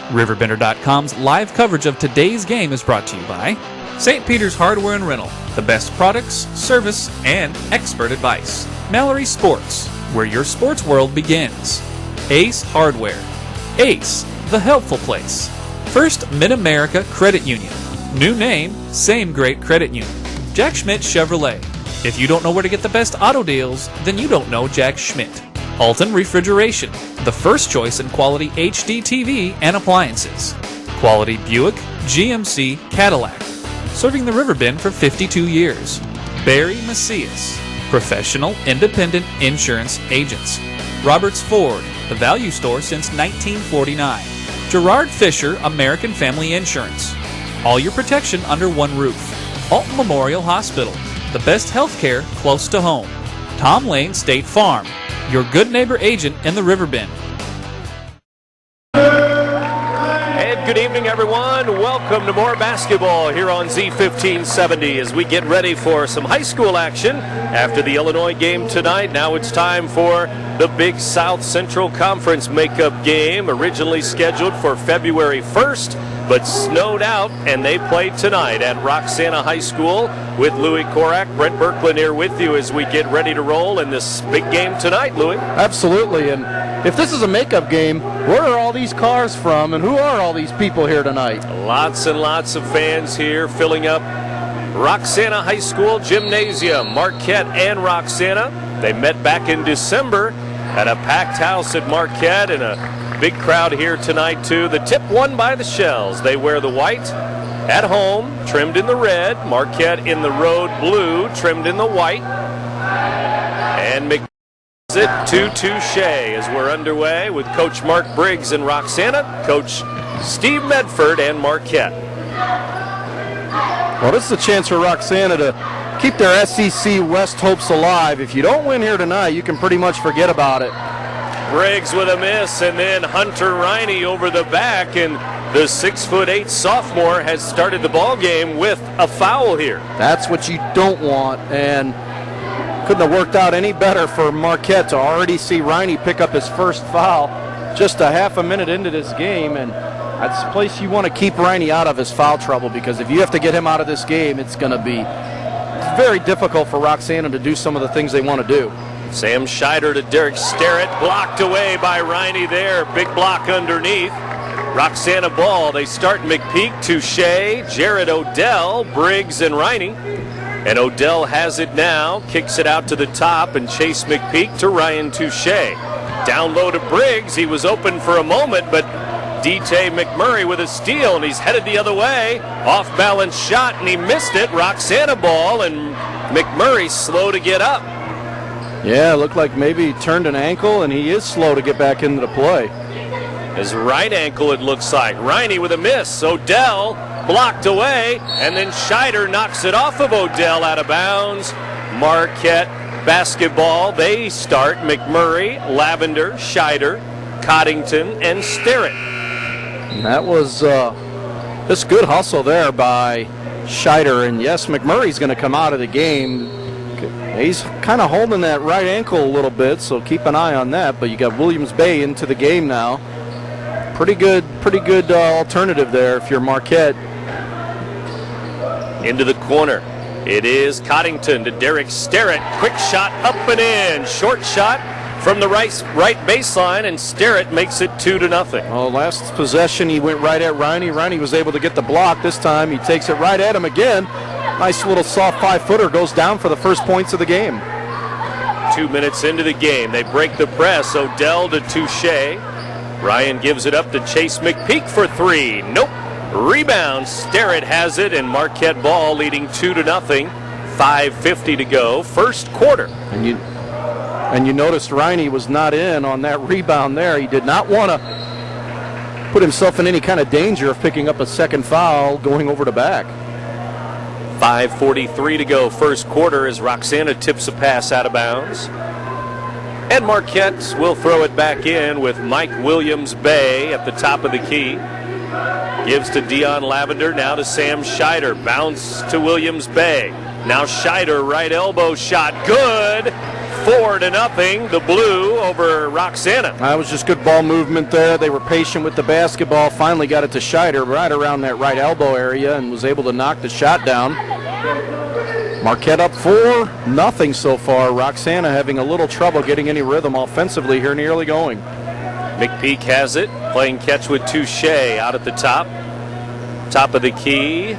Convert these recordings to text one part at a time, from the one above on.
RiverBender.com's live coverage of today's game is brought to you by St. Peter's Hardware and Rental, the best products, service, and expert advice. Mallory Sports, where your sports world begins. Ace Hardware. Ace, the helpful place. First Mid-America Credit Union. New name, same great credit union. Jack Schmidt Chevrolet. If you don't know where to get the best auto deals, then you don't know Jack Schmidt. Alton Refrigeration, the first choice in quality HD TV and appliances. Quality Buick, GMC, Cadillac. Serving the River Bend for 52 years. Barry Macias, professional independent insurance agents. Roberts Ford, the value store since 1949. Gerard Fisher, American Family Insurance. All your protection under one roof. Alton Memorial Hospital, the best health care close to home. Tom Lane State Farm, your good neighbor agent in the River Bend. And good evening, everyone. Welcome to more basketball here on Z1570 as we get ready for some high school action after the Illinois game tonight. Now it's time for the Big South Central Conference makeup game, originally scheduled for February 1st, but snowed out, and they play tonight at Roxana High School with Louis Korak. Brent Berklin here with you as we get ready to roll in this big game tonight, Louis. Absolutely, and if this is a makeup game, where are all these cars from, and who are all these people here tonight? Lots and lots of fans here filling up Roxana High School Gymnasium. Marquette and Roxana, they met back in December at a packed house at Marquette, and a big crowd here tonight too. The tip won by the Shells. They wear the white at home, trimmed in the red. Marquette in the road blue, trimmed in the white. And it to Touche as we're underway with Coach Mark Briggs and Roxana, Coach Steve Medford and Marquette. Well, this is a chance for Roxana to keep their SEC West hopes alive. If you don't win here tonight, you can pretty much forget about it. Briggs with a miss, and then Hunter Reiney over the back, and the 6'8" sophomore has started the ball game with a foul here. That's what you don't want, and couldn't have worked out any better for Marquette to already see Reiney pick up his first foul just a half a minute into this game, and that's the place you want to keep Reiney out of his foul trouble, because if you have to get him out of this game, it's going to be very difficult for Roxana to do some of the things they want to do. Sam Scheider to Derek Sterrett, blocked away by Reiney there. Big block underneath. Roxana ball. They start McPeak, Touche, Jared Odell, Briggs, and Reiney. And Odell has it now, kicks it out to the top, and Chase McPeak to Ryan Touche. Down low to Briggs. He was open for a moment, but D.J. McMurray with a steal, and he's headed the other way. Off-balance shot, and he missed it. Roxana ball, and McMurray slow to get up. Yeah, it looked like maybe he turned an ankle, and he is slow to get back into the play. His right ankle, it looks like. Reiney with a miss. Odell blocked away, and then Scheider knocks it off of Odell out of bounds. Marquette basketball. They start McMurray, Lavender, Scheider, Coddington, and Sterrett. And that was just good hustle there by Scheider. And yes, McMurray's going to come out of the game. He's kind of holding that right ankle a little bit, so keep an eye on that. But you got Williams Bay into the game now. Pretty good alternative there if you're Marquette. Into the corner. It is Coddington to Derek Sterrett. Quick shot up and in. Short shot from the right baseline, and Sterrett makes it 2-0. Oh, last possession he went right at Reiney. Reiney was able to get the block. This time he takes it right at him again. Nice little soft 5-footer, goes down for the first points of the game. 2 minutes into the game, they break the press. Odell to Touche. Ryan gives it up to Chase McPeak for three. Nope. Rebound. Sterrett has it, and Marquette ball leading 2-0. 5:50 to go, first quarter. And you noticed Reiney was not in on that rebound there. He did not want to put himself in any kind of danger of picking up a second foul going over the back. 5:43 to go, first quarter, as Roxana tips a pass out of bounds. And Marquette will throw it back in with Mike Williams Bay at the top of the key. Gives to Dion Lavender, now to Sam Scheider. Bounce to Williams Bay. Now Scheider, right elbow shot, good. 4-0, the Blue over Roxana. That was just good ball movement there. They were patient with the basketball. Finally got it to Scheider right around that right elbow area and was able to knock the shot down. Marquette up 4-0 so far. Roxana having a little trouble getting any rhythm offensively here in the early going. McPeak has it, playing catch with Touche out at the top. Top of the key.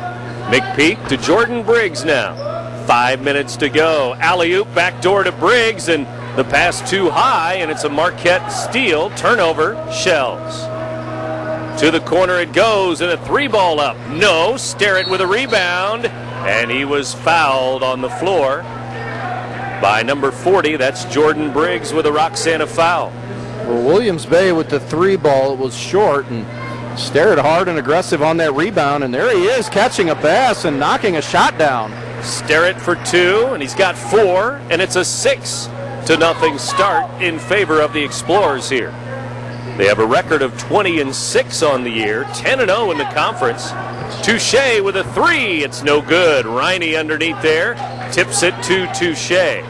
McPeak to Jordan Briggs now. 5 minutes to go. Alley-oop backdoor to Briggs, and the pass too high, and it's a Marquette steal. Turnover, Shells. To the corner it goes, and a 3-ball up. No, Starrett with a rebound, and he was fouled on the floor by number 40. That's Jordan Briggs with a Roxana foul. Well, Williams Bay with the 3-ball, it was short, and Starrett hard and aggressive on that rebound, and there he is catching a pass and knocking a shot down. Starrett for 2, and he's got 4, and it's a 6-0 start in favor of the Explorers here. They have a record of 20-6 on the year, 10-0 in the conference. Touche with a 3, it's no good. Reiney underneath there, tips it to Touche.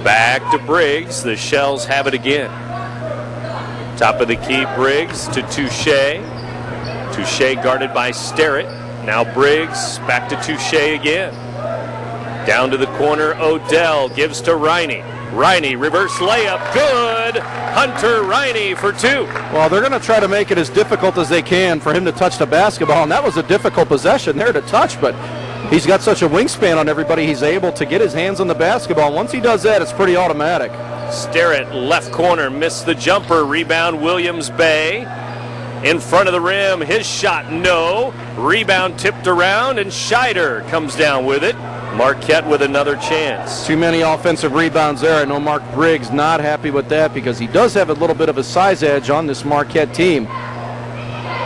Back to Briggs, the Shells have it again. Top of the key, Briggs to Touche. Touche guarded by Starrett. Now Briggs, back to Touche again. Down to the corner, Odell gives to Reiney. Reiney, reverse layup, good! Hunter Reiney for 2. Well, they're going to try to make it as difficult as they can for him to touch the basketball, and that was a difficult possession there to touch, but he's got such a wingspan on everybody, he's able to get his hands on the basketball. Once he does that, it's pretty automatic. Starrett, left corner, missed the jumper. Rebound, Williams Bay. In front of the rim, his shot, no. Rebound tipped around, and Scheider comes down with it. Marquette with another chance. Too many offensive rebounds there. I know Mark Briggs not happy with that because he does have a little bit of a size edge on this Marquette team.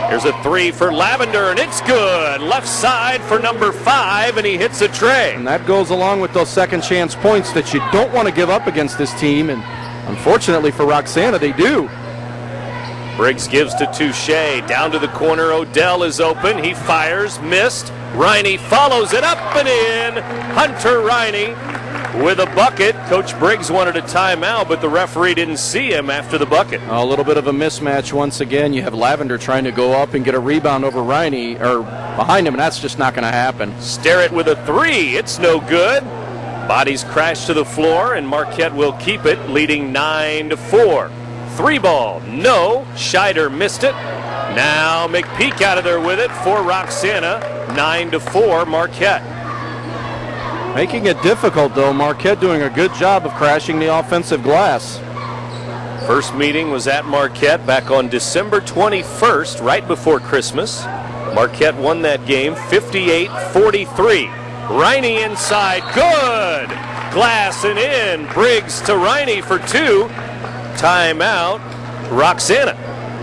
Here's a 3 for Lavender, and it's good. Left side for number 5, and he hits a tray. And that goes along with those second chance points that you don't want to give up against this team, and unfortunately for Roxana, they do. Briggs gives to Touche. Down to the corner, Odell is open. He fires, missed. Reiney follows it up and in. Hunter Reiney with a bucket. Coach Briggs wanted a timeout, but the referee didn't see him after the bucket. A little bit of a mismatch once again. You have Lavender trying to go up and get a rebound over Reiney, or behind him, and that's just not going to happen. Starrett with a 3. It's no good. Bodies crash to the floor, and Marquette will keep it, leading 9-4. 3-ball, no. Scheider missed it. Now McPeak out of there with it for Roxana. 9-4 Marquette. Making it difficult, though. Marquette doing a good job of crashing the offensive glass. First meeting was at Marquette back on December 21st, right before Christmas. Marquette won that game 58-43. Reiney inside, good! Glass and in. Briggs to Reiney for 2. Timeout, Roxana.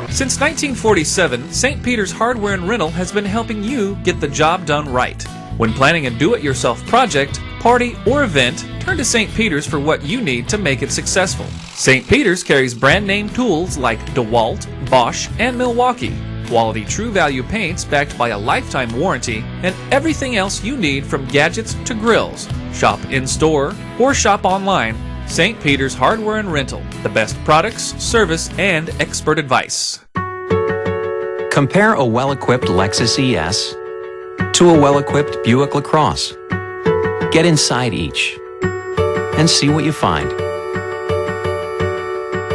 Since 1947, St. Peter's Hardware and Rental has been helping you get the job done right. When planning a do-it-yourself project, party, or event, turn to St. Peter's for what you need to make it successful. St. Peter's carries brand-name tools like DeWalt, Bosch, and Milwaukee, quality True Value paints backed by a lifetime warranty, and everything else you need from gadgets to grills. Shop in-store or shop online. St. Peter's Hardware and Rental, the best products, service, and expert advice. Compare a well-equipped Lexus ES to a well-equipped Buick LaCrosse. Get inside each and see what you find.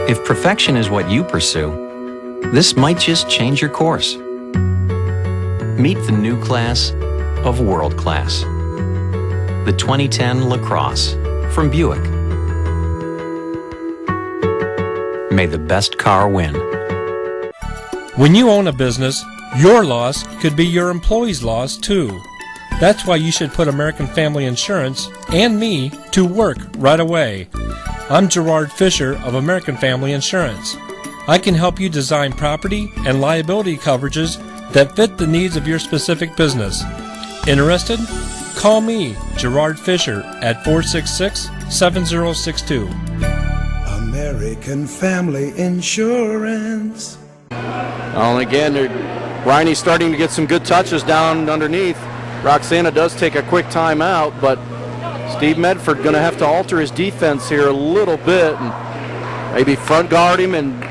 If perfection is what you pursue, this might just change your course. Meet the new class of world class. The 2010 LaCrosse from Buick. May the best car win. When you own a business, your loss could be your employee's loss too. That's why you should put American Family Insurance and me to work right away. I'm Gerard Fisher of American Family Insurance. I can help you design property and liability coverages that fit the needs of your specific business. Interested? Call me, Gerard Fisher, at 466-7062. American Family Insurance. Well, and again, Reiney starting to get some good touches down underneath. Roxana does take a quick timeout, but Steve Medford going to have to alter his defense here a little bit and maybe front guard him and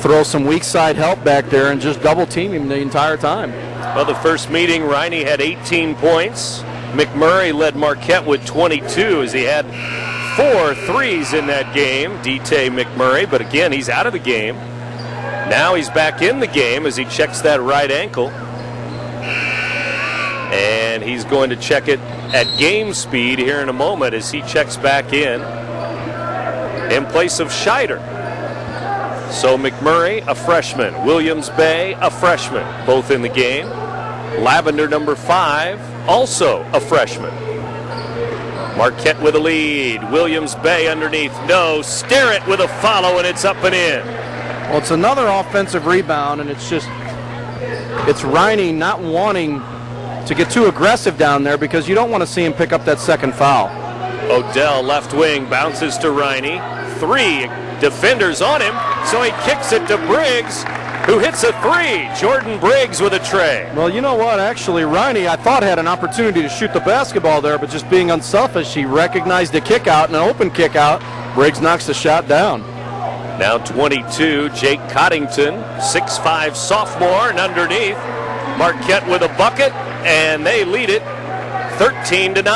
throw some weak side help back there and just double team him the entire time. Well, the first meeting, Reiney had 18 points. McMurray led Marquette with 22 as he had 4 threes in that game, D-Tay McMurray, but again, he's out of the game. Now he's back in the game as he checks that right ankle. And he's going to check it at game speed here in a moment as he checks back in place of Scheider. So McMurray, a freshman. Williams Bay, a freshman, both in the game. Lavender, number 5, also a freshman. Marquette with a lead. Williams Bay underneath. No. Starrett with a follow, and it's up and in. Well, it's another offensive rebound, and it's Reiney not wanting to get too aggressive down there because you don't want to see him pick up that second foul. Odell, left wing, bounces to Reiney. 3 defenders on him, so he kicks it to Briggs, who hits a 3. Jordan Briggs with a tray. Well, you know what? Actually, Reiney, I thought, had an opportunity to shoot the basketball there, but just being unselfish, he recognized a kick out and an open kick out. Briggs knocks the shot down. Now 22, Jake Coddington, 6'5" sophomore, and underneath, Marquette with a bucket, and they lead it 13-9.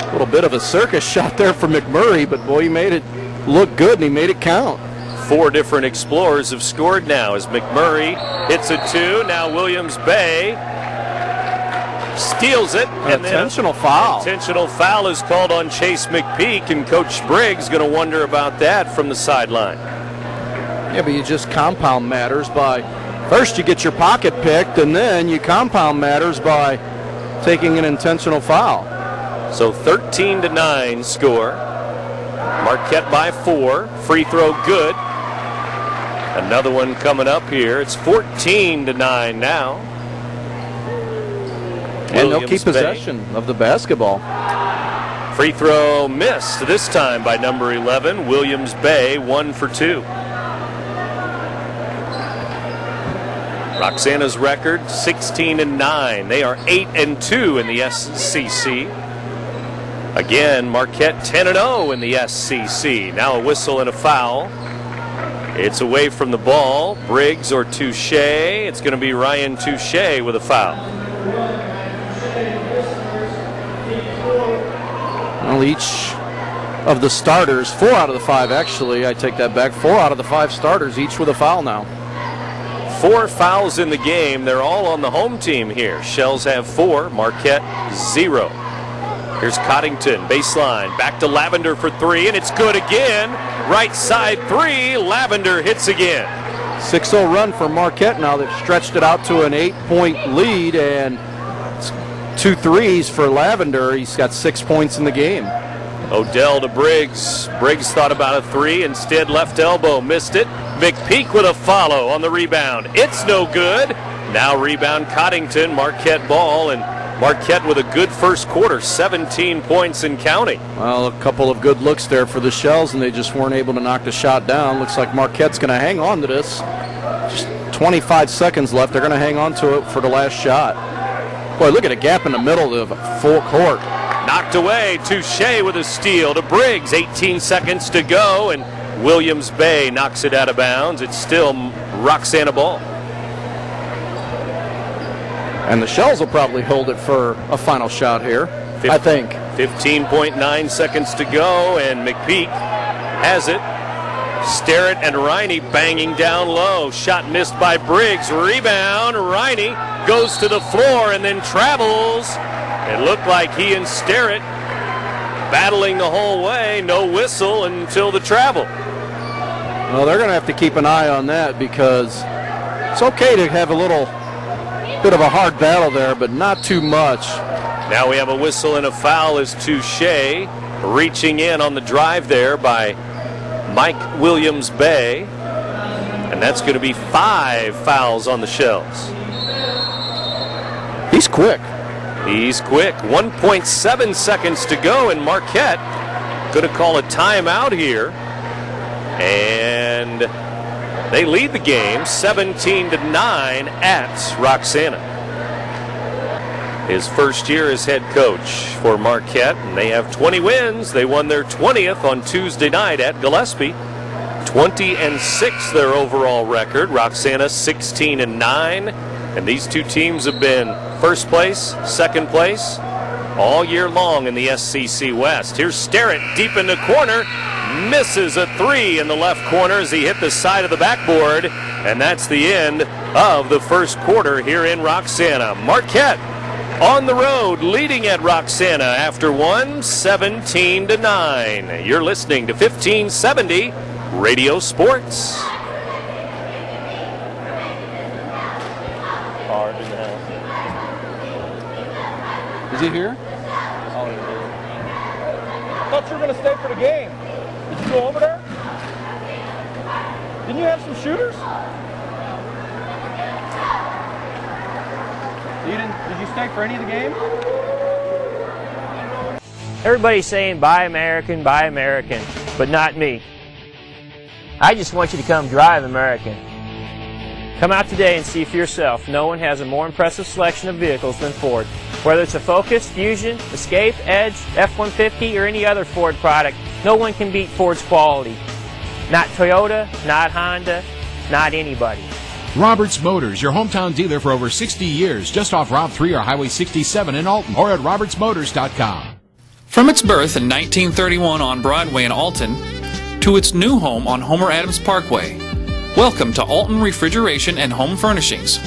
A little bit of a circus shot there for McMurray, but boy, he made it look good and he made it count. 4 different Explorers have scored now as McMurray hits a 2. Now Williams Bay steals it. An intentional foul. Intentional foul is called on Chase McPeak, and Coach Briggs going to wonder about that from the sideline. Yeah, but you just compound matters by, first you get your pocket picked, and then you compound matters by taking an intentional foul. So 13-9 score. Marquette by 4. Free throw good. Another one coming up here. It's 14-9 now. And they'll keep possession of the basketball. Free throw missed this time by number 11, Williams Bay, 1 for 2. Roxana's record, 16-9. They are 8-2 in the SEC. Again, Marquette 10-0 in the SEC. Now a whistle and a foul. It's away from the ball. Briggs or Touche. It's going to be Ryan Touche with a foul. Well, each of the starters, 4 out of the 5 actually, I take that back, 4 out of the 5 starters, each with a foul now. 4 fouls in the game. They're all on the home team here. Shells have 4, Marquette 0. Here's Coddington, baseline, back to Lavender for 3, and it's good again. Right side 3, Lavender hits again. 6-0 run for Marquette now. They've stretched it out to an 8-point lead, and 2 threes for Lavender. He's got 6 points in the game. Odell to Briggs. Briggs thought about a 3, instead left elbow, missed it. McPeak with a follow on the rebound. It's no good. Now rebound Coddington, Marquette ball, and Marquette with a good first quarter, 17 points and counting. Well, a couple of good looks there for the Shells, and they just weren't able to knock the shot down. Looks like Marquette's going to hang on to this. Just 25 seconds left. They're going to hang on to it for the last shot. Boy, look at a gap in the middle of full court. Knocked away. Touche with a steal to Briggs. 18 seconds to go, and Williams Bay knocks it out of bounds. It's still Roxana ball. And the Shells will probably hold it for a final shot here, I think. 15.9 seconds to go, and McPeak has it. Starrett and Reiney banging down low. Shot missed by Briggs. Rebound. Reiney goes to the floor and then travels. It looked like he and Starrett battling the whole way. No whistle until the travel. Well, they're going to have to keep an eye on that because it's okay to have a little bit of a hard battle there, but not too much. Now we have a whistle and a foul as Touche reaching in on the drive there by Mike Williams Bay. And that's going to be 5 fouls on the Shells. He's quick. He's quick. 1.7 seconds to go, and Marquette going to call a timeout here. And they lead the game 17-9 at Roxana. his first year as head coach for Marquette, and they have 20 wins. They won their 20th on Tuesday night at Gillespie. 20-6 their overall record. Roxana 16-9, and these two teams have been first place, second place all year long in the SCC West. Here's Sterrett deep in the corner, misses a three in the left corner as he hit the side of the backboard, and that's the end of the first quarter here in Roxana. Marquette on the road, leading at Roxana after one, 17-9. You're listening to 1570 Radio Sports. Is he here? I thought you were going to stay for the game. Did you go over there? Didn't you have some shooters? Did you stay for any of the game? Everybody's saying buy American, but not me. I just want you to come drive American. Come out today and see for yourself. No one has a more impressive selection of vehicles than Ford. Whether it's a Focus, Fusion, Escape, Edge, F-150, or any other Ford product, no one can beat Ford's quality. Not Toyota, not Honda, not anybody. Roberts Motors, your hometown dealer for over 60 years, just off Route 3 or Highway 67 in Alton, or at RobertsMotors.com. From its birth in 1931 on Broadway in Alton to its new home on Homer Adams Parkway, welcome to Alton Refrigeration and Home Furnishings.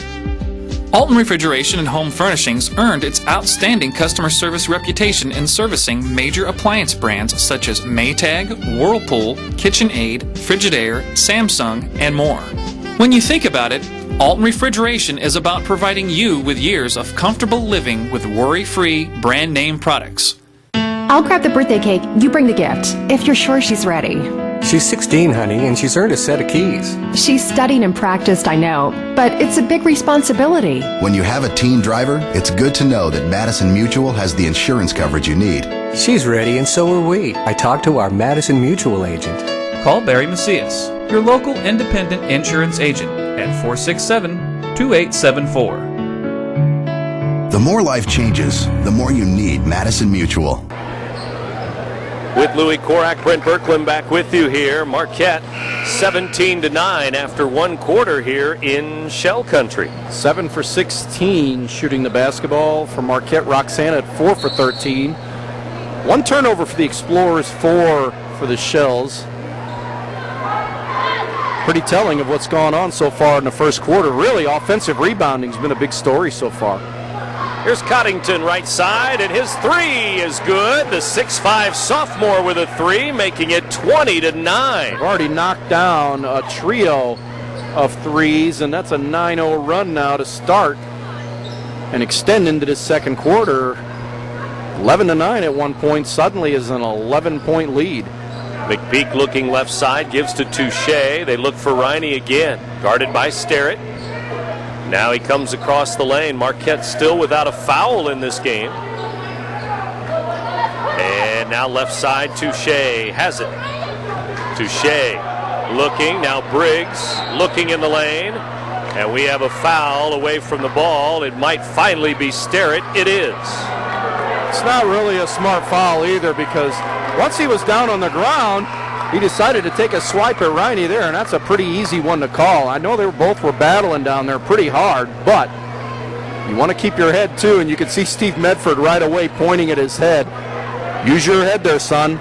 Alton Refrigeration and Home Furnishings earned its outstanding customer service reputation in servicing major appliance brands such as Maytag, Whirlpool, KitchenAid, Frigidaire, Samsung, and more. When you think about it, Alton Refrigeration is about providing you with years of comfortable living with worry-free brand name products. I'll grab the birthday cake, you bring the gift, if you're sure she's ready. She's 16, honey, and she's earned a set of keys. She's studied and practiced, I know, but it's a big responsibility. When you have a teen driver, it's good to know that Madison Mutual has the insurance coverage you need. She's ready, and so are we. I talked to our Madison Mutual agent. Call Barry Macias, your local independent insurance agent, at 467-2874. The more life changes, the more you need Madison Mutual. With Louis Korak, Brent Birkeland back with you here. Marquette 17-9 after one quarter here in Shell Country. 7 for 16 shooting the basketball for Marquette. Roxana at 4 for 13. One turnover for the Explorers, 4 for the Shells. Pretty telling of what's gone on so far in the first quarter. Really, offensive rebounding has been a big story so far. Here's Coddington right side, and his three is good. The 6'5 sophomore with a three, making it 20-9. They've already knocked down a trio of threes, and that's a 9-0 run now to start and extend into the second quarter. 11-9 at one point, suddenly is an 11-point lead. McPeak looking left side, gives to Touche. They look for Reiney again, guarded by Sterrett. Now he comes across the lane. Marquette still without a foul in this game. And now left side, Touche has it. Touche looking, now Briggs looking in the lane. And we have a foul away from the ball. It might finally be Sterrett. It is. It's not really a smart foul either, because once he was down on the ground, he decided to take a swipe at Reiney there, and that's a pretty easy one to call. I know they both were battling down there pretty hard, but you want to keep your head too, and you can see Steve Medford right away pointing at his head. Use your head there, son.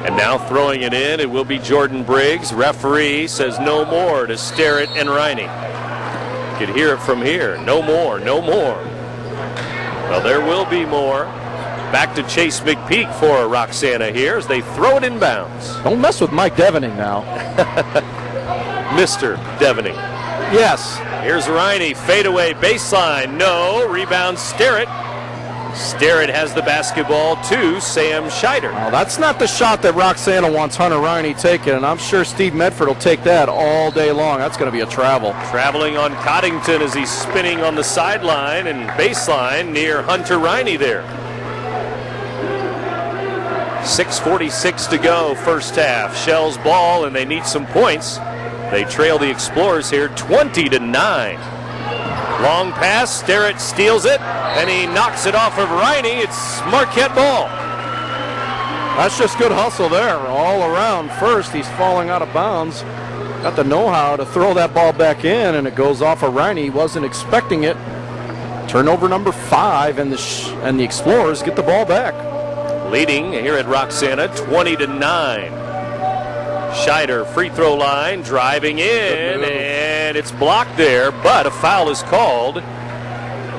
And now throwing it in, it will be Jordan Briggs. Referee says no more to Sterrett and Reiney. You could hear it from here. No more, no more. Well, there will be more. Back to Chase McPeak for Roxana here as they throw it in bounds. Don't mess with Mike Devening now. Mr. Devening. Yes. Here's Reiney, fadeaway baseline. No. Rebound Sterrett. Sterrett has the basketball to Sam Scheider. Well, that's not the shot that Roxana wants Hunter Reiney taking, and I'm sure Steve Medford will take that all day long. That's going to be a travel. Traveling on Coddington as he's spinning on the sideline and baseline near Hunter Reiney there. 6:46 to go, first half. Shells ball, and they need some points. They trail the Explorers here 20-9. Long pass, Sterrett steals it, and he knocks it off of Reiney. It's Marquette ball. That's just good hustle there all around. First, he's falling out of bounds. Got the know-how to throw that ball back in, and it goes off of Reiney. He wasn't expecting it. Turnover number 5, and the Explorers get the ball back. Leading here at Roxana, 20-9. Scheider, free throw line, driving in, and it's blocked there, but a foul is called.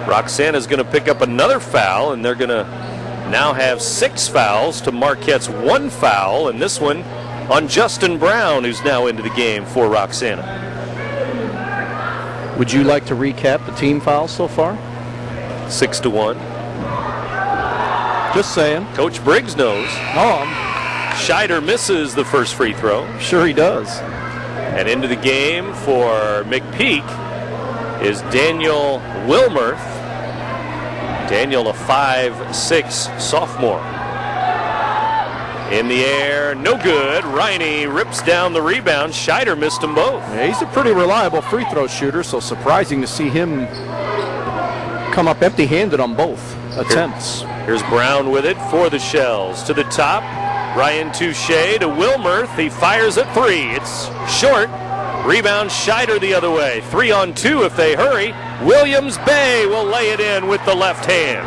Roxana's going to pick up another foul, and they're going to now have 6 fouls to Marquette's 1 foul, and this one on Justin Brown, who's now into the game for Roxana. Would you like to recap the team fouls so far? 6-1. Just saying. Coach Briggs knows. Scheider misses the first free throw. Sure he does. And into the game for McPeak is Daniel Wilmerth. Daniel, a 5'6" sophomore. In the air, no good. Reiney rips down the rebound. Scheider missed them both. Yeah, he's a pretty reliable free throw shooter, so surprising to see him come up empty-handed on both attempts. Here's Brown with it for the Shells. To the top, Ryan Touche to Wilmerth. He fires a 3. It's short. Rebound Scheider the other way. 3-on-2 if they hurry. Williams Bay will lay it in with the left hand.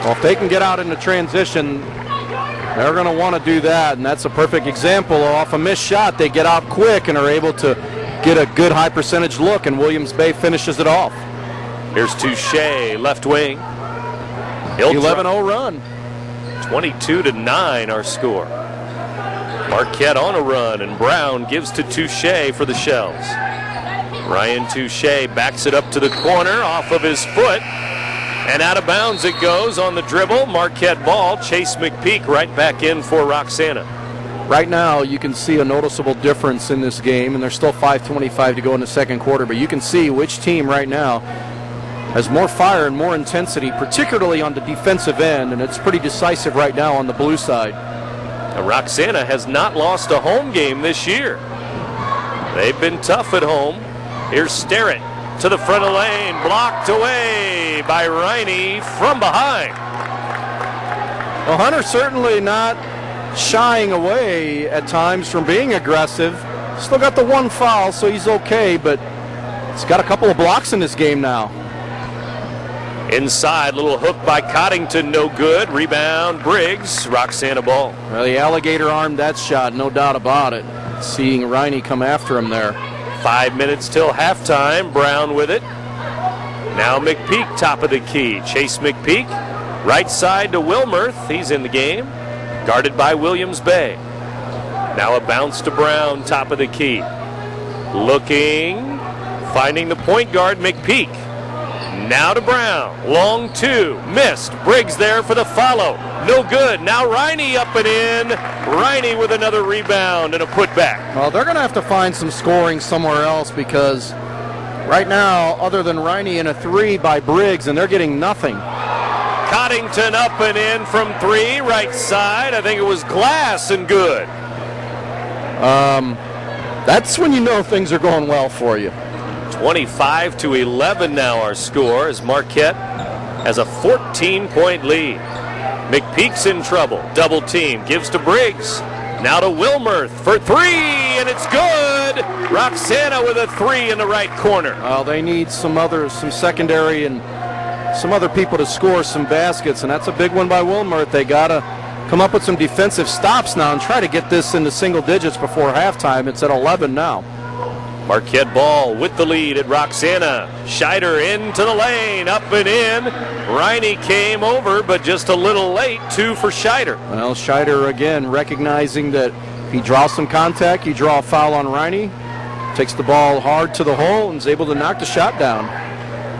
Well, if they can get out into transition, they're going to want to do that, and that's a perfect example. Off a missed shot, they get out quick and are able to get a good high percentage look, and Williams Bay finishes it off. Here's Touche, left wing. 11-0 run. 22-9 our score. Marquette on a run, and Brown gives to Touche for the Shells. Ryan Touche backs it up to the corner off of his foot, and out of bounds it goes on the dribble. Marquette ball. Chase McPeak right back in for Roxana. Right now, you can see a noticeable difference in this game, and there's still 5:25 to go in the second quarter, but you can see which team right now has more fire and more intensity, particularly on the defensive end, and it's pretty decisive right now on the blue side. Now, Roxana has not lost a home game this year. They've been tough at home. Here's Sterrett to the front of the lane, blocked away by Reiney from behind. Well, Hunter's certainly not shying away at times from being aggressive. Still got the 1 foul, so he's okay, but he's got a couple of blocks in this game now. Inside, little hook by Coddington, no good. Rebound, Briggs, Roxana ball. Well, the alligator armed that shot, no doubt about it. Seeing Reiney come after him there. 5 minutes till halftime. Brown with it. Now McPeak, top of the key. Chase McPeak, right side to Wilmerth. He's in the game. Guarded by Williams Bay. Now a bounce to Brown, top of the key. Looking, finding the point guard, McPeak. Now to Brown. Long 2. Missed. Briggs there for the follow. No good. Now Reiney up and in. Reiney with another rebound and a putback. Well, they're going to have to find some scoring somewhere else, because right now, other than Reiney and a 3 by Briggs, and they're getting nothing. Coddington up and in from 3. Right side. I think it was Glass and good. That's when you know things are going well for you. 25-11 now our score, as Marquette has a 14-point lead. McPeak's in trouble. Double team. Gives to Briggs. Now to Wilmerth for 3, and it's good. Roxana with a 3 in the right corner. Well, they need some secondary and some other people to score some baskets, and that's a big one by Wilmerth. They got to come up with some defensive stops now and try to get this into single digits before halftime. It's at 11 now. Marquette ball with the lead at Roxana. Scheider into the lane, up and in. Reiney came over, but just a little late. 2 for Scheider. Well, Scheider again recognizing that if he draws some contact, you draw a foul on Reiney. Takes the ball hard to the hole and is able to knock the shot down.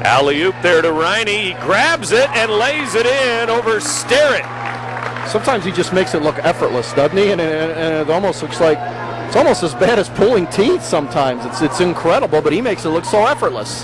Alley-oop there to Reiney. He grabs it and lays it in over Sterrett. Sometimes he just makes it look effortless, doesn't he? And it almost looks like it's almost as bad as pulling teeth sometimes. It's incredible, but he makes it look so effortless.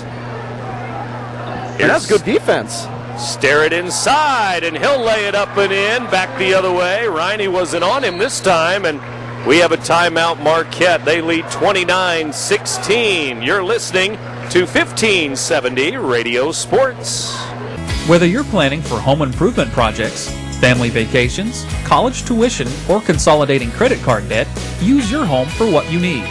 And that's good defense. Sterrett inside, and he'll lay it up and in. Back the other way. Reiney wasn't on him this time, and We have a timeout, Marquette. They lead 29-16. You're listening to 1570 Radio Sports. Whether you're planning for home improvement projects, family vacations, college tuition, or consolidating credit card debt, use your home for what you need.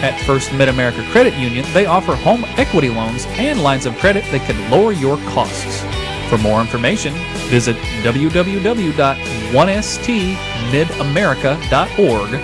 At First Mid-America Credit Union, they offer home equity loans and lines of credit that can lower your costs. For more information, visit www.1stmidamerica.org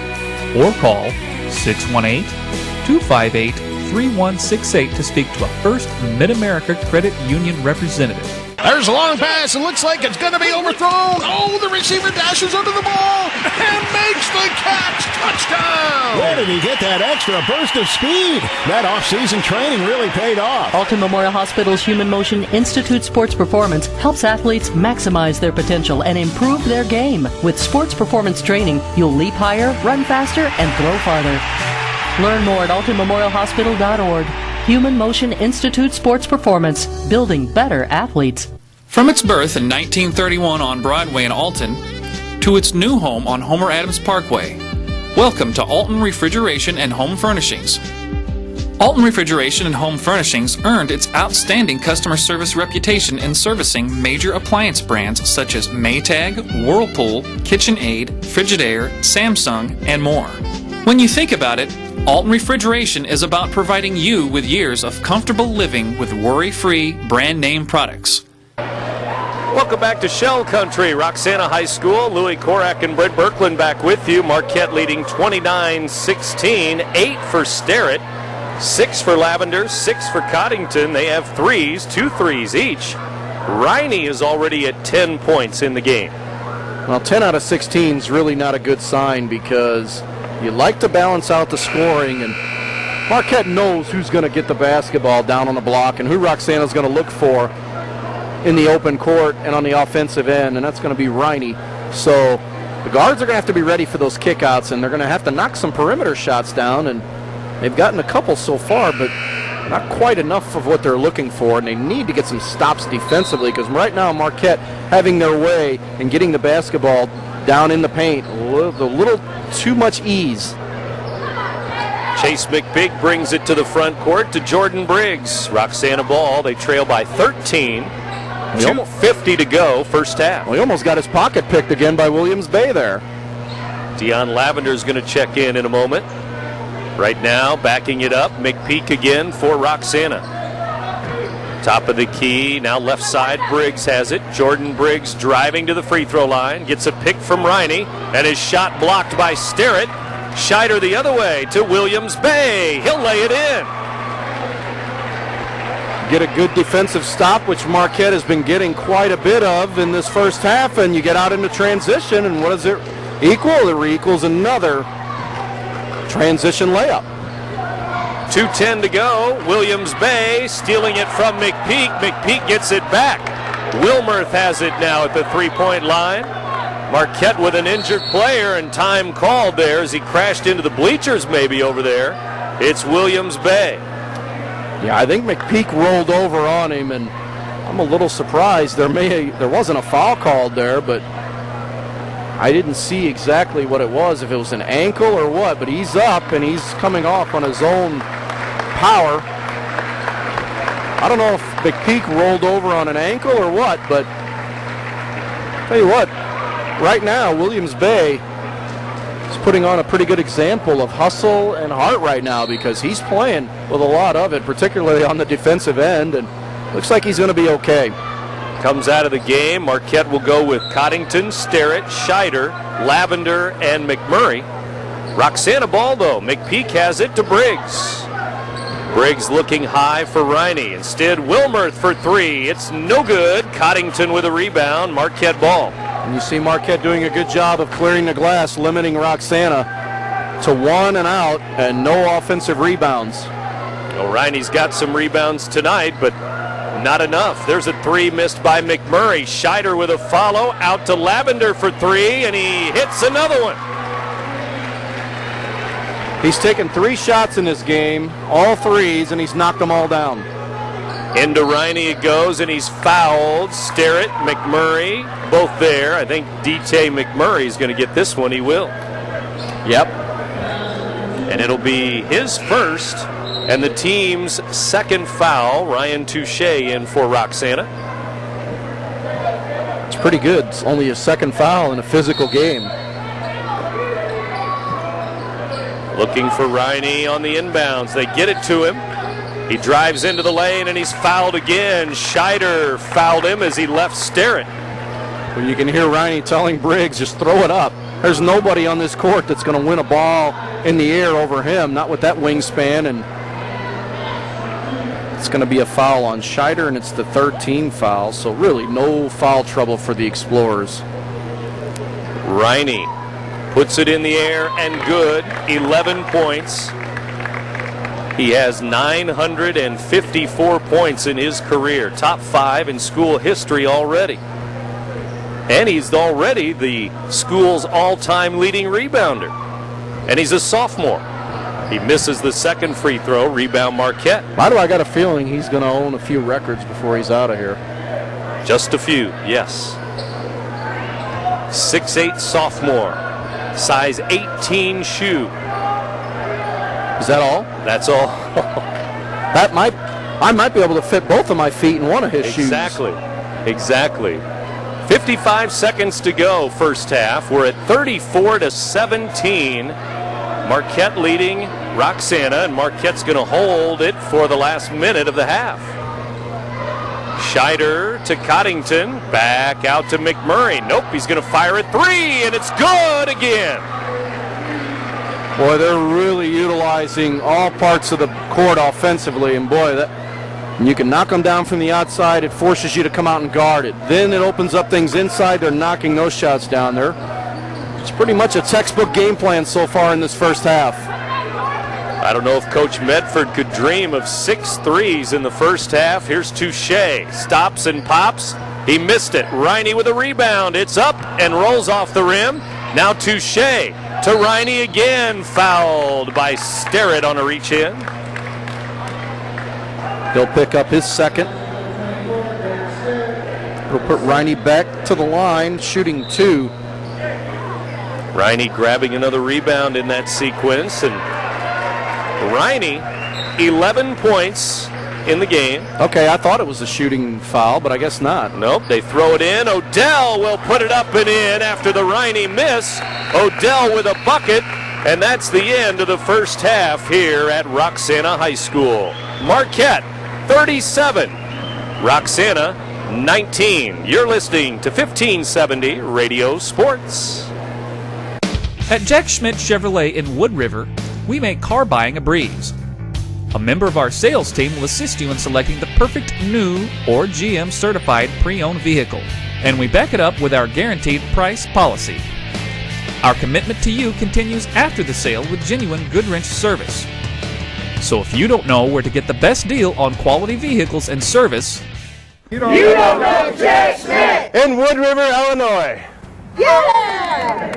or call 618-258-3168 to speak to a First Mid-America Credit Union representative. There's a long pass. It looks like it's going to be overthrown. Oh, the receiver dashes under the ball and makes the catch. Touchdown! Where did he get that extra burst of speed? That off-season training really paid off. Alton Memorial Hospital's Human Motion Institute Sports Performance helps athletes maximize their potential and improve their game. With sports performance training, you'll leap higher, run faster, and throw farther. Learn more at altonmemorialhospital.org. Human Motion Institute Sports Performance, building better athletes. From its birth in 1931 on Broadway in Alton to its new home on Homer Adams Parkway, welcome to Alton Refrigeration and Home Furnishings. Alton Refrigeration and Home Furnishings earned its outstanding customer service reputation in servicing major appliance brands such as Maytag, Whirlpool, KitchenAid, Frigidaire, Samsung, and more. When you think about it, Alton Refrigeration is about providing you with years of comfortable living with worry-free brand name products. Welcome back to Shell Country. Roxana High School, Louis Korak and Brett Birkland back with you. Marquette leading 29-16, 8 for Starrett, 6 for Lavender, 6 for Coddington. They have threes, 2 threes each. Reiney is already at 10 points in the game. Well, 10 out of 16 is really not a good sign because you like to balance out the scoring, and Marquette knows who's going to get the basketball down on the block and who Roxana's going to look for in the open court and on the offensive end, and that's going to be Reiney. So the guards are going to have to be ready for those kickouts, and they're going to have to knock some perimeter shots down, and they've gotten a couple so far, but not quite enough of what they're looking for, and they need to get some stops defensively because right now Marquette having their way and getting the basketball down in the paint with a little too much ease. Chase McPeak brings it to the front court to Jordan Briggs. Roxana ball, they trail by 13. 2:50 to go, first half. Well, he almost got his pocket picked again by Williams Bay there. Deion Lavender's going to check in a moment. Right now, backing it up, McPeak again for Roxana. Top of the key, now left side, Briggs has it. Jordan Briggs driving to the free throw line, gets a pick from Reiney, and his shot blocked by Starrett. Scheider the other way to Williams Bay. He'll lay it in. Get a good defensive stop, which Marquette has been getting quite a bit of in this first half, and you get out into transition, and what does it equal? It equals another transition layup. 2:10 to go. Williams Bay stealing it from McPeak. McPeak gets it back. Wilmerth has it now at the three-point line. Marquette with an injured player, and time called there as he crashed into the bleachers maybe over there. It's Williams Bay. Yeah, I think McPeak rolled over on him, and I'm a little surprised. There wasn't a foul called there, but I didn't see exactly what it was, if it was an ankle or what, but he's up, and he's coming off on his own power. I don't know if McPeak rolled over on an ankle or what, but tell you what, right now, Williams Bay is putting on a pretty good example of hustle and heart right now because he's playing with a lot of it, particularly on the defensive end, and looks like he's going to be okay. Comes out of the game. Marquette will go with Coddington, Starrett, Scheider, Lavender, and McMurray. Roxana ball, though. McPeak has it to Briggs. Briggs looking high for Reiney. Instead, Wilmerth for three. It's no good. Coddington with a rebound. Marquette ball. And you see Marquette doing a good job of clearing the glass, limiting Roxana to 1 and out and no offensive rebounds. Well, Reiney's got some rebounds tonight, but not enough. There's a three missed by McMurray. Scheider with a follow. Out to Lavender for three, and he hits another one. He's taken 3 shots in this game, all threes, and he's knocked them all down. Into Reiney it goes, and he's fouled. Starrett, McMurray, both there. I think DT McMurray is going to get this one. He will. Yep. and it'll be his first and the team's second foul. Ryan Touche in for Roxana. It's pretty good. It's only his second foul in a physical game. Looking for Reiney on the inbounds. They get it to him. He drives into the lane, and he's fouled again. Scheider fouled him as he left Starrett. Well, you can hear Reiney telling Briggs, just throw it up. There's nobody on this court that's going to win a ball in the air over him, not with that wingspan. And it's going to be a foul on Scheider, and it's the third team foul, so really no foul trouble for the Explorers. Reiney puts it in the air and good. 11 points. He has 954 points in his career. Top 5 in school history already. And he's already the school's all-time leading rebounder. And he's a sophomore. He misses the second free throw. Rebound Marquette. Why do I got a feeling he's going to own a few records before he's out of here? Just a few, yes. 6'8" sophomore. Size 18 shoe. Is that all? That's all. I might be able to fit both of my feet in one of his shoes. Exactly. 55 seconds to go, first half. We're at 34-17. Marquette leading Roxana, and Marquette's going to hold it for the last minute of the half. Scheider to Coddington, back out to McMurray. Nope, he's going to fire at 3, and it's good again. Boy, they're really utilizing all parts of the court offensively, and boy, you can knock them down from the outside. It forces you to come out and guard it. Then it opens up things inside. They're knocking those shots down there. It's pretty much a textbook game plan so far in this first half. I don't know if Coach Medford could dream of 6 threes in the first half. Here's Touche. Stops and pops. He missed it. Reiney with a rebound. It's up and rolls off the rim. Now Touche to Reiney again. Fouled by Starrett on a reach in. He'll pick up his second. He'll put Reiney back to the line, shooting 2. Reiney grabbing another rebound in that sequence, and Reiney, 11 points in the game. Okay, I thought it was a shooting foul, but I guess not. Nope, they throw it in. Odell will put it up and in after the Reiney miss. Odell with a bucket, and that's the end of the first half here at Roxana High School. Marquette, 37. Roxana, 19. You're listening to 1570 Radio Sports. At Jack Schmidt Chevrolet in Wood River, we make car buying a breeze. A member of our sales team will assist you in selecting the perfect new or GM certified pre-owned vehicle, and we back it up with our guaranteed price policy. Our commitment to you continues after the sale with genuine Goodwrench service. So if you don't know where to get the best deal on quality vehicles and service, you don't know Jack Schmidt in Wood River, Illinois. Yeah!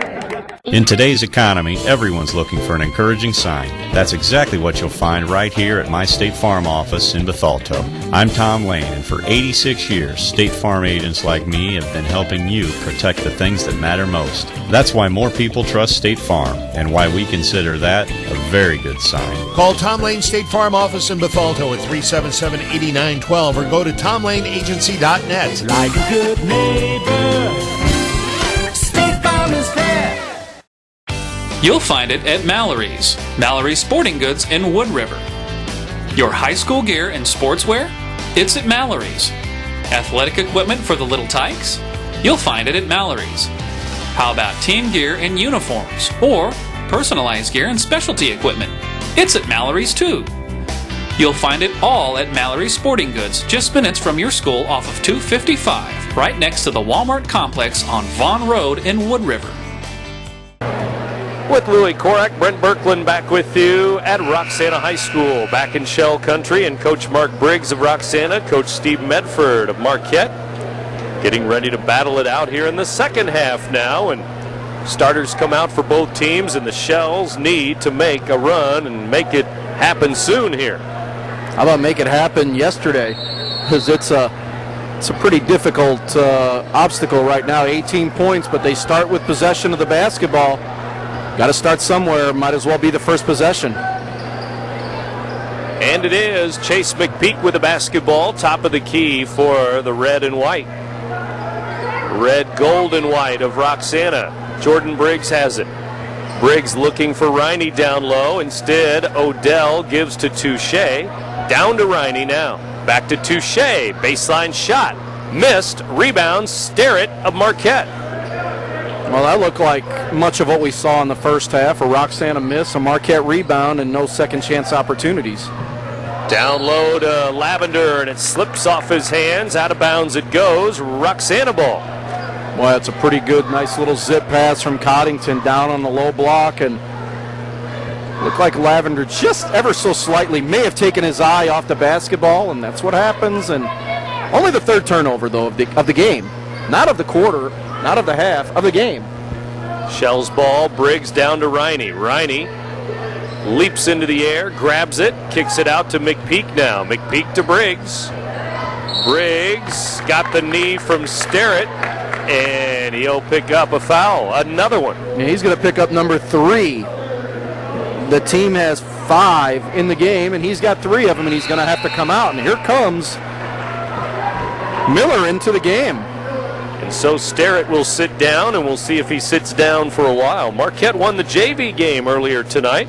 In today's economy, everyone's looking for an encouraging sign. That's exactly what you'll find right here at my State Farm office in Bethalto. I'm Tom Lane, and for 86 years, State Farm agents like me have been helping you protect the things that matter most. That's why more people trust State Farm, and why we consider that a very good sign. Call Tom Lane State Farm office in Bethalto at 377-8912 or go to tomlaneagency.net. Like a good neighbor, State Farm is fair. you'll find it at Mallory's. Mallory's Sporting Goods in Wood River. Your high school gear and sportswear? It's at Mallory's. Athletic equipment for the little tykes? You'll find it at Mallory's. How about team gear and uniforms? Or personalized gear and specialty equipment? It's at Mallory's too. You'll find it all at Mallory's Sporting Goods, just minutes from your school off of 255, right next to the Walmart complex on Vaughn Road in Wood River. With Louis Korak, Brent Birkland back with you at Roxana High School, back in Shell Country, and Coach Mark Briggs of Roxana, Coach Steve Medford of Marquette, getting ready to battle it out here in the second half now, and starters come out for both teams, and the Shells need to make a run and make it happen soon here. How about make it happen yesterday? Because it's a pretty difficult obstacle right now. 18 points, but they start with possession of the basketball. Got to start somewhere. Might as well be the first possession. And it is Chase McPeak with the basketball, top of the key for the red and white. Red, gold, and white of Roxana. Jordan Briggs has it. Briggs looking for Reiney down low. Instead, Odell gives to Touche. Down to Reiney now. Back to Touche. Baseline shot. Missed. Rebound. Starrett of Marquette. Well, that looked like much of what we saw in the first half. A Roxana miss, a Marquette rebound, and no second chance opportunities. Down low to Lavender, and it slips off his hands. Out of bounds it goes. Roxana ball. Well, it's a pretty good, nice little zip pass from Coddington down on the low block, and looked like Lavender just ever so slightly may have taken his eye off the basketball, and that's what happens. And only the third turnover, though, of the game. Not of the quarter, not of the half, of the game. Shell's ball, Briggs down to Reiney. Reiney leaps into the air, grabs it, kicks it out to McPeak now. McPeak to Briggs. Briggs got the knee from Starrett, and he'll pick up a foul. Another one. And he's going to pick up number 3. The team has 5 in the game, and he's got 3 of them, and he's going to have to come out. And here comes Miller into the game. And so Starrett will sit down, and we'll see if he sits down for a while. Marquette won the JV game earlier tonight,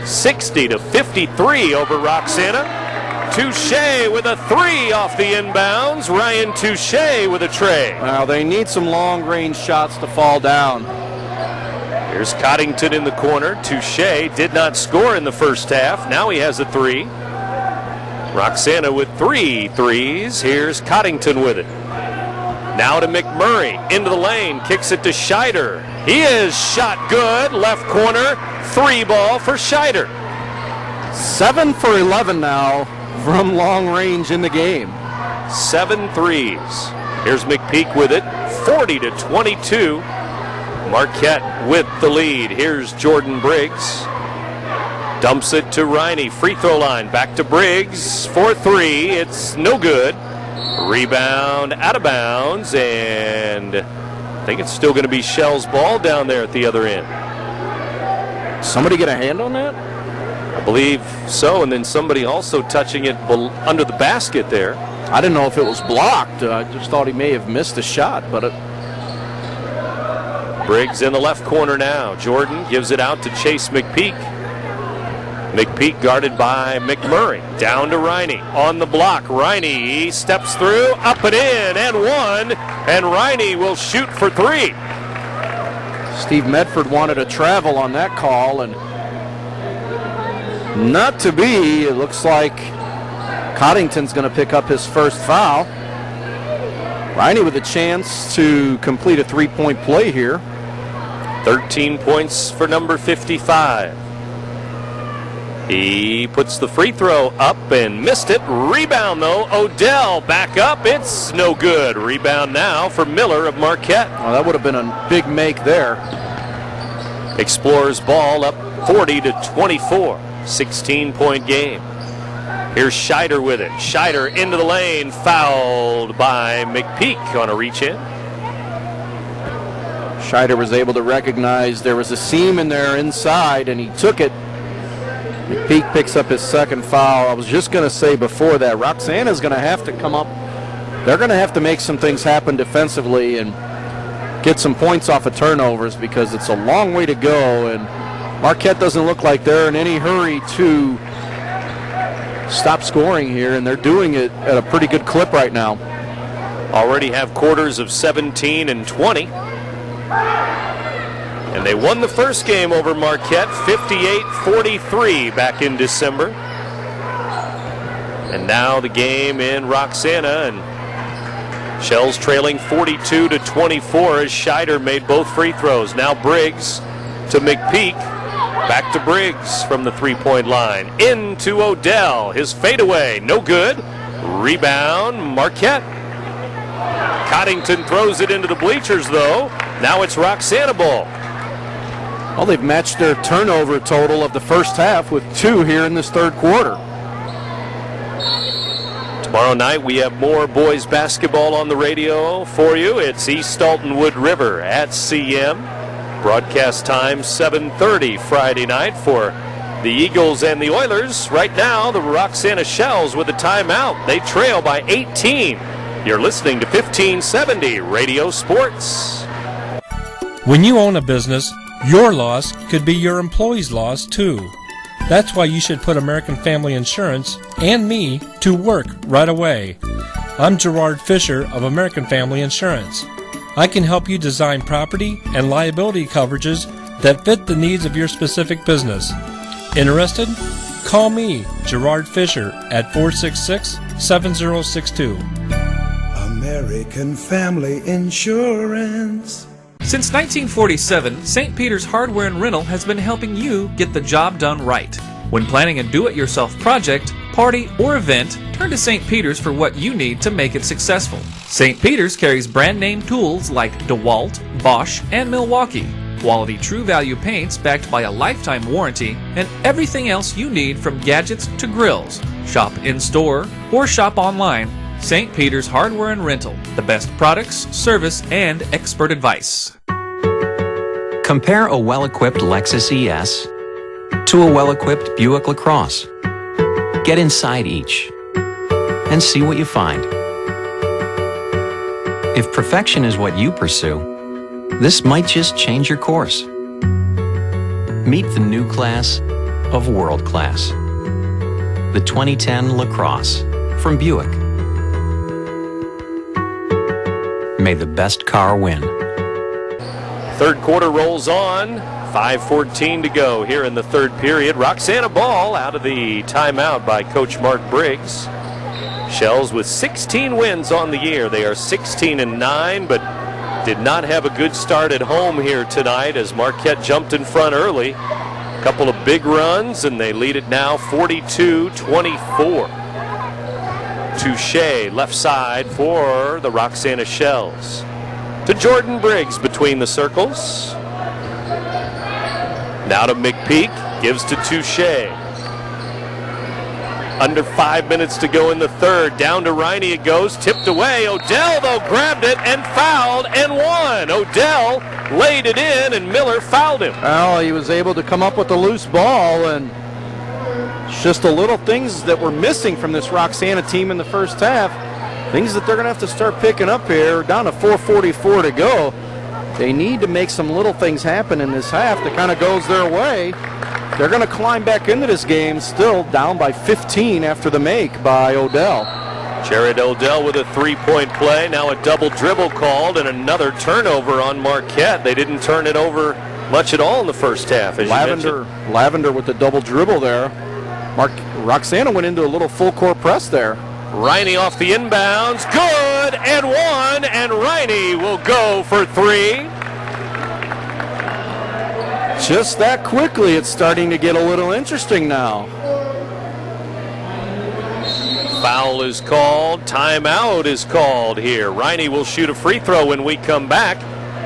60-53 over Roxana. Touche with a 3 off the inbounds. Ryan Touche with a tray. Now they need some long-range shots to fall down. Here's Coddington in the corner. Touche did not score in the first half. Now he has a 3. Roxana with 3 threes. Here's Coddington with it. Now to McMurray, into the lane, kicks it to Scheider. He is shot good, left corner, 3 ball for Scheider. 7 for 11 now from long range in the game. 7 threes. Here's McPeak with it, 40-22. Marquette with the lead. Here's Jordan Briggs. Dumps it to Reiney, free throw line, back to Briggs for 3. It's no good. Rebound out of bounds, and I think it's still going to be Shell's ball down there at the other end. Somebody get a hand on that? I believe so, and then somebody also touching it under the basket there. I didn't know if it was blocked. I just thought he may have missed a shot, but Briggs in the left corner now. Jordan gives it out to Chase McPeak. McPeak guarded by McMurray. Down to Reiney. On the block. Reiney steps through. Up and in. And 1. And Reiney will shoot for 3. Steve Medford wanted a travel on that call, and not to be. It looks like Coddington's going to pick up his first foul. Reiney with a chance to complete a 3-point play here. 13 points for number 55. He puts the free throw up and missed it. Rebound, though. Odell back up. It's no good. Rebound now for Miller of Marquette. Oh, that would have been a big make there. Explorers ball up 40-24. 16-point game. Here's Scheider with it. Scheider into the lane. Fouled by McPeak on a reach-in. Scheider was able to recognize there was a seam in there inside, and he took it. McPeak picks up his second foul. I was just going to say before that, Roxana's going to have to come up. They're going to have to make some things happen defensively and get some points off of turnovers, because it's a long way to go, and Marquette doesn't look like they're in any hurry to stop scoring here, and they're doing it at a pretty good clip right now. Already have quarters of 17 and 20. And they won the first game over Marquette 58-43 back in December. And now the game in Roxana, and Shells trailing 42-24 as Scheider made both free throws. Now Briggs to McPeak. Back to Briggs from the 3-point line. Into Odell. His fadeaway, no good. Rebound, Marquette. Coddington throws it into the bleachers, though. Now it's Roxana ball. Well, they've matched their turnover total of the first half with 2 here in this third quarter. Tomorrow night we have more boys basketball on the radio for you. It's East Alton Wood River at CM. Broadcast time 7:30 Friday night for the Eagles and the Oilers. Right now, the Roxana Shells with a timeout. They trail by 18. You're listening to 1570 Radio Sports. When you own a business, your loss could be your employee's loss too. That's why you should put American Family Insurance and me to work right away. I'm Gerard Fisher of American Family Insurance. I can help you design property and liability coverages that fit the needs of your specific business. Interested? Call me, Gerard Fisher, at 466-7062. American Family Insurance. Since 1947, St. Peter's Hardware and Rental has been helping you get the job done right. When planning a do-it-yourself project, party, or event, turn to St. Peter's for what you need to make it successful. St. Peter's carries brand-name tools like DeWalt, Bosch, and Milwaukee, quality True Value paints backed by a lifetime warranty, and everything else you need from gadgets to grills. Shop in-store or shop online. St. Peter's Hardware and Rental, the best products, service, and expert advice. Compare a well-equipped Lexus ES to a well-equipped Buick LaCrosse. Get inside each and see what you find. If perfection is what you pursue, this might just change your course. Meet the new class of world class. The 2010 LaCrosse from Buick. May the best car win. Third quarter rolls on. 5:14 to go here in the third period. Roxana ball out of the timeout by Coach Mark Briggs. Shells with 16 wins on the year. They are 16-9, but did not have a good start at home here tonight as Marquette jumped in front early. A couple of big runs, and they lead it now 42-24. Touche left side for the Roxana Shells. To Jordan Briggs between the circles. Now to McPeak, gives to Touche. Under 5 minutes to go in the third. Down to Reiney it goes, tipped away. Odell, though, grabbed it and fouled and won. Odell laid it in, and Miller fouled him. Well, he was able to come up with a loose ball, and it's just the little things that were missing from this Roxana team in the first half. Things that they're going to have to start picking up here. Down to 4:44 to go. They need to make some little things happen in this half that kind of goes their way. They're going to climb back into this game still down by 15 after the make by Odell. Jared Odell with a three-point play. Now a double dribble called and another turnover on Marquette. They didn't turn it over much at all in the first half, as you mentioned. Lavender with the double dribble there. Roxana went into a little full-court press there. Reiney off the inbounds. Good, and one, and Reiney will go for three. Just that quickly, it's starting to get a little interesting now. Foul is called. Timeout is called here. Reiney will shoot a free throw when we come back.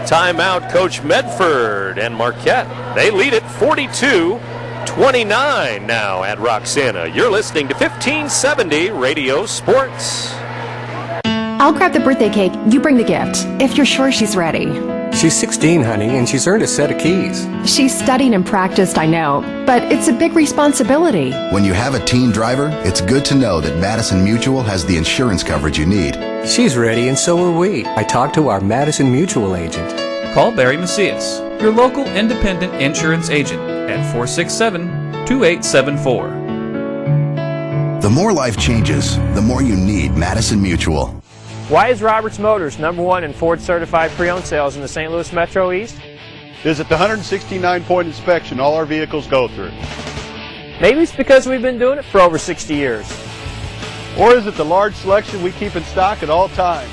Timeout, Coach Medford and Marquette. They lead it 42-29 now at Roxana. You're listening to 1570 Radio Sports. I'll grab the birthday cake. You bring the gift, if you're sure she's ready. She's 16, honey, and she's earned a set of keys. She's studied and practiced, I know, but it's a big responsibility. When you have a teen driver, it's good to know that Madison Mutual has the insurance coverage you need. She's ready, and so are we. I talked to our Madison Mutual agent. Call Barry Macias, your local independent insurance agent, at 467-2874. The more life changes, the more you need Madison Mutual. Why is Roberts Motors #1 in Ford certified pre-owned sales in the St. Louis Metro East? Visit the 169-point inspection all our vehicles go through. Maybe it's because we've been doing it for over 60 years. Or is it the large selection we keep in stock at all times?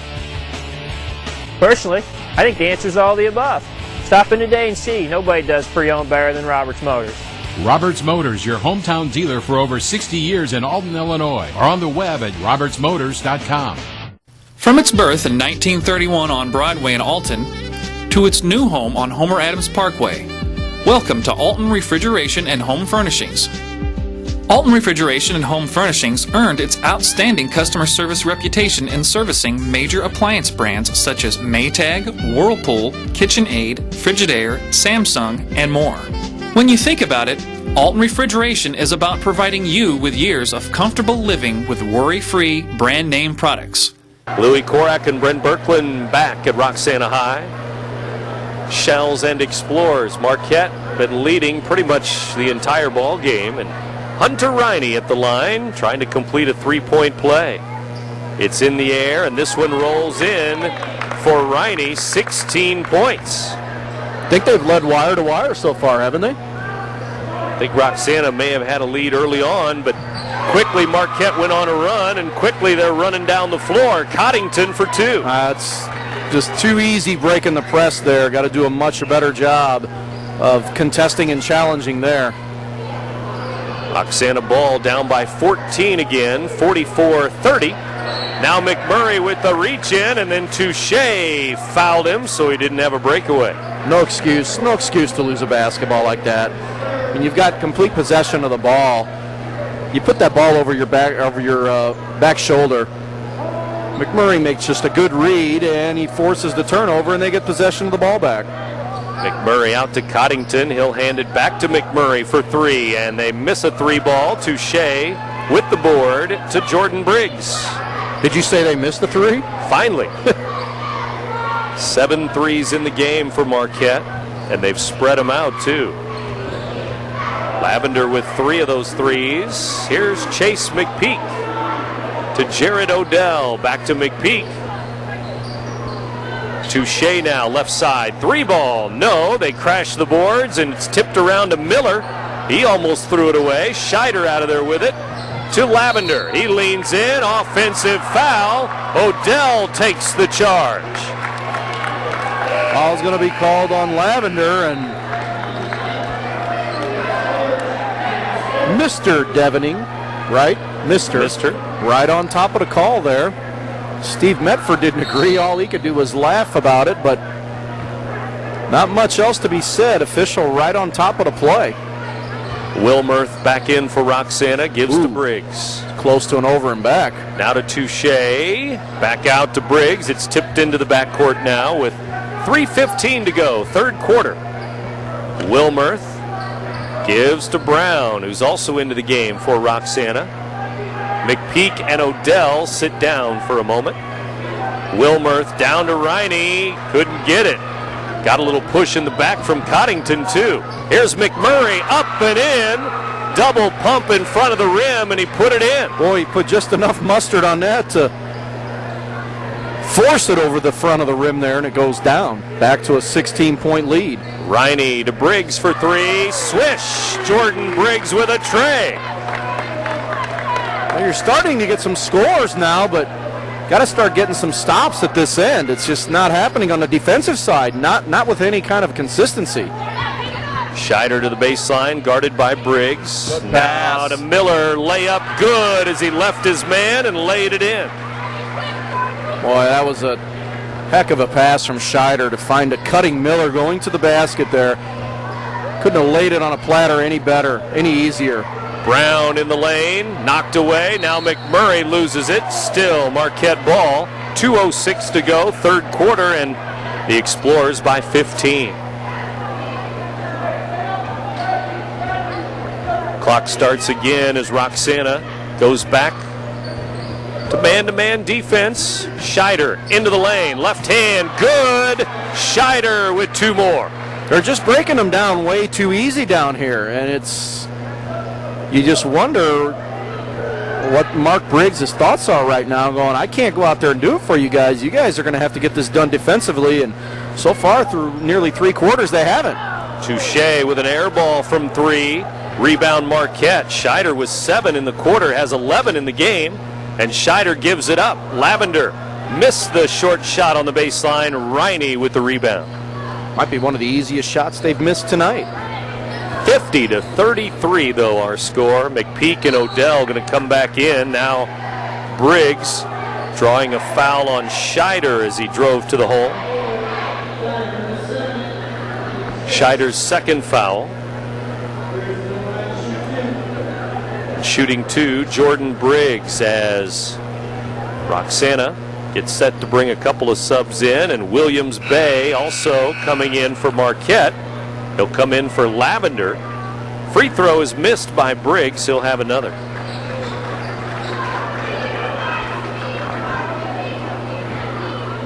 Personally, I think the answer is all the above. Stop in today and see. Nobody does pre-owned better than Roberts Motors. Roberts Motors, your hometown dealer for over 60 years in Alton, Illinois, or on the web at RiverBender.com. From its birth in 1931 on Broadway in Alton to its new home on Homer Adams Parkway, welcome to Alton Refrigeration and Home Furnishings. Alton Refrigeration and Home Furnishings earned its outstanding customer service reputation in servicing major appliance brands such as Maytag, Whirlpool, KitchenAid, Frigidaire, Samsung, and more. When you think about it, Alton Refrigeration is about providing you with years of comfortable living with worry-free brand name products. Louis Korak and Brent Birkeland back at Roxana High. Shells and Explorers. Marquette been leading pretty much the entire ball game, and Hunter Reiney at the line trying to complete a three-point play. It's in the air, and this one rolls in for Reiney, 16 points. I think they've led wire to wire so far, haven't they? I think Roxana may have had a lead early on, but quickly Marquette went on a run, and quickly they're running down the floor. Coddington for two. It's just too easy breaking the press there. Got to do a much better job of contesting and challenging there. Roxana ball down by 14 again, 44-30. Now McMurray with the reach in, and then Touche fouled him, so he didn't have a breakaway. No excuse to lose a basketball like that. When you've got complete possession of the ball, you put that ball over your back shoulder. McMurray makes just a good read, and he forces the turnover, and they get possession of the ball back. McMurray out to Coddington. He'll hand it back to McMurray for three, and they miss a three ball. Touche with the board to Jordan Briggs. Did you say they missed the three? Finally. 7 threes in the game for Marquette, and they've spread them out too. Lavender with 3 of those threes. Here's Chase McPeak to Jared Odell. Back to McPeak. Touche now, left side. 3-ball. No, they crash the boards, and it's tipped around to Miller. He almost threw it away. Scheider out of there with it to Lavender. He leans in. Offensive foul. Odell takes the charge. Foul's going to be called on Lavender, and Mr. Devening, right? Mr. Right on top of the call there. Steve Metford didn't agree. All he could do was laugh about it, but not much else to be said. Official right on top of the play. Wilmerth back in for Roxana, gives to Briggs. Close to an over and back. Now to Touche. Back out to Briggs. It's tipped into the backcourt now with 3:15 to go, third quarter. Wilmerth gives to Brown, who's also into the game for Roxana. McPeak and Odell sit down for a moment. Wilmerth down to Reiney. Couldn't get it. Got a little push in the back from Coddington, too. Here's McMurray up and in. Double pump in front of the rim, and he put it in. Boy, he put just enough mustard on that to force it over the front of the rim there, and it goes down. Back to a 16-point lead. Reiney to Briggs for three. Swish! Jordan Briggs with a tray. Well, you're starting to get some scores now, but got to start getting some stops at this end. It's just not happening on the defensive side, not with any kind of consistency. Scheider to the baseline, guarded by Briggs. Now to Miller, layup good as he left his man and laid it in. Boy, that was a heck of a pass from Scheider to find a cutting Miller going to the basket there. Couldn't have laid it on a platter any better, any easier. Brown in the lane, knocked away. Now McMurray loses it. Still Marquette ball. 2:06 to go, third quarter, and the Explorers by 15. Clock starts again as Roxana goes back to man-to-man defense. Scheider into the lane, left hand, good. Scheider with 2 more. They're just breaking them down way too easy down here, and you just wonder what Mark Briggs' thoughts are right now, going, I can't go out there and do it for you guys. You guys are going to have to get this done defensively, and so far through nearly 3 quarters, they haven't. Touche with an air ball from 3. Rebound Marquette. Scheider was 7 in the quarter, has 11 in the game, and Scheider gives it up. Lavender missed the short shot on the baseline. Reiney with the rebound. Might be one of the easiest shots they've missed tonight. 50-33, though, our score. McPeak and Odell going to come back in. Now Briggs drawing a foul on Scheider as he drove to the hole. Scheider's second foul. shooting 2, Jordan Briggs, as Roxana gets set to bring a couple of subs in, and Williams Bay also coming in for Marquette. He'll come in for Lavender. Free throw is missed by Briggs. He'll have another.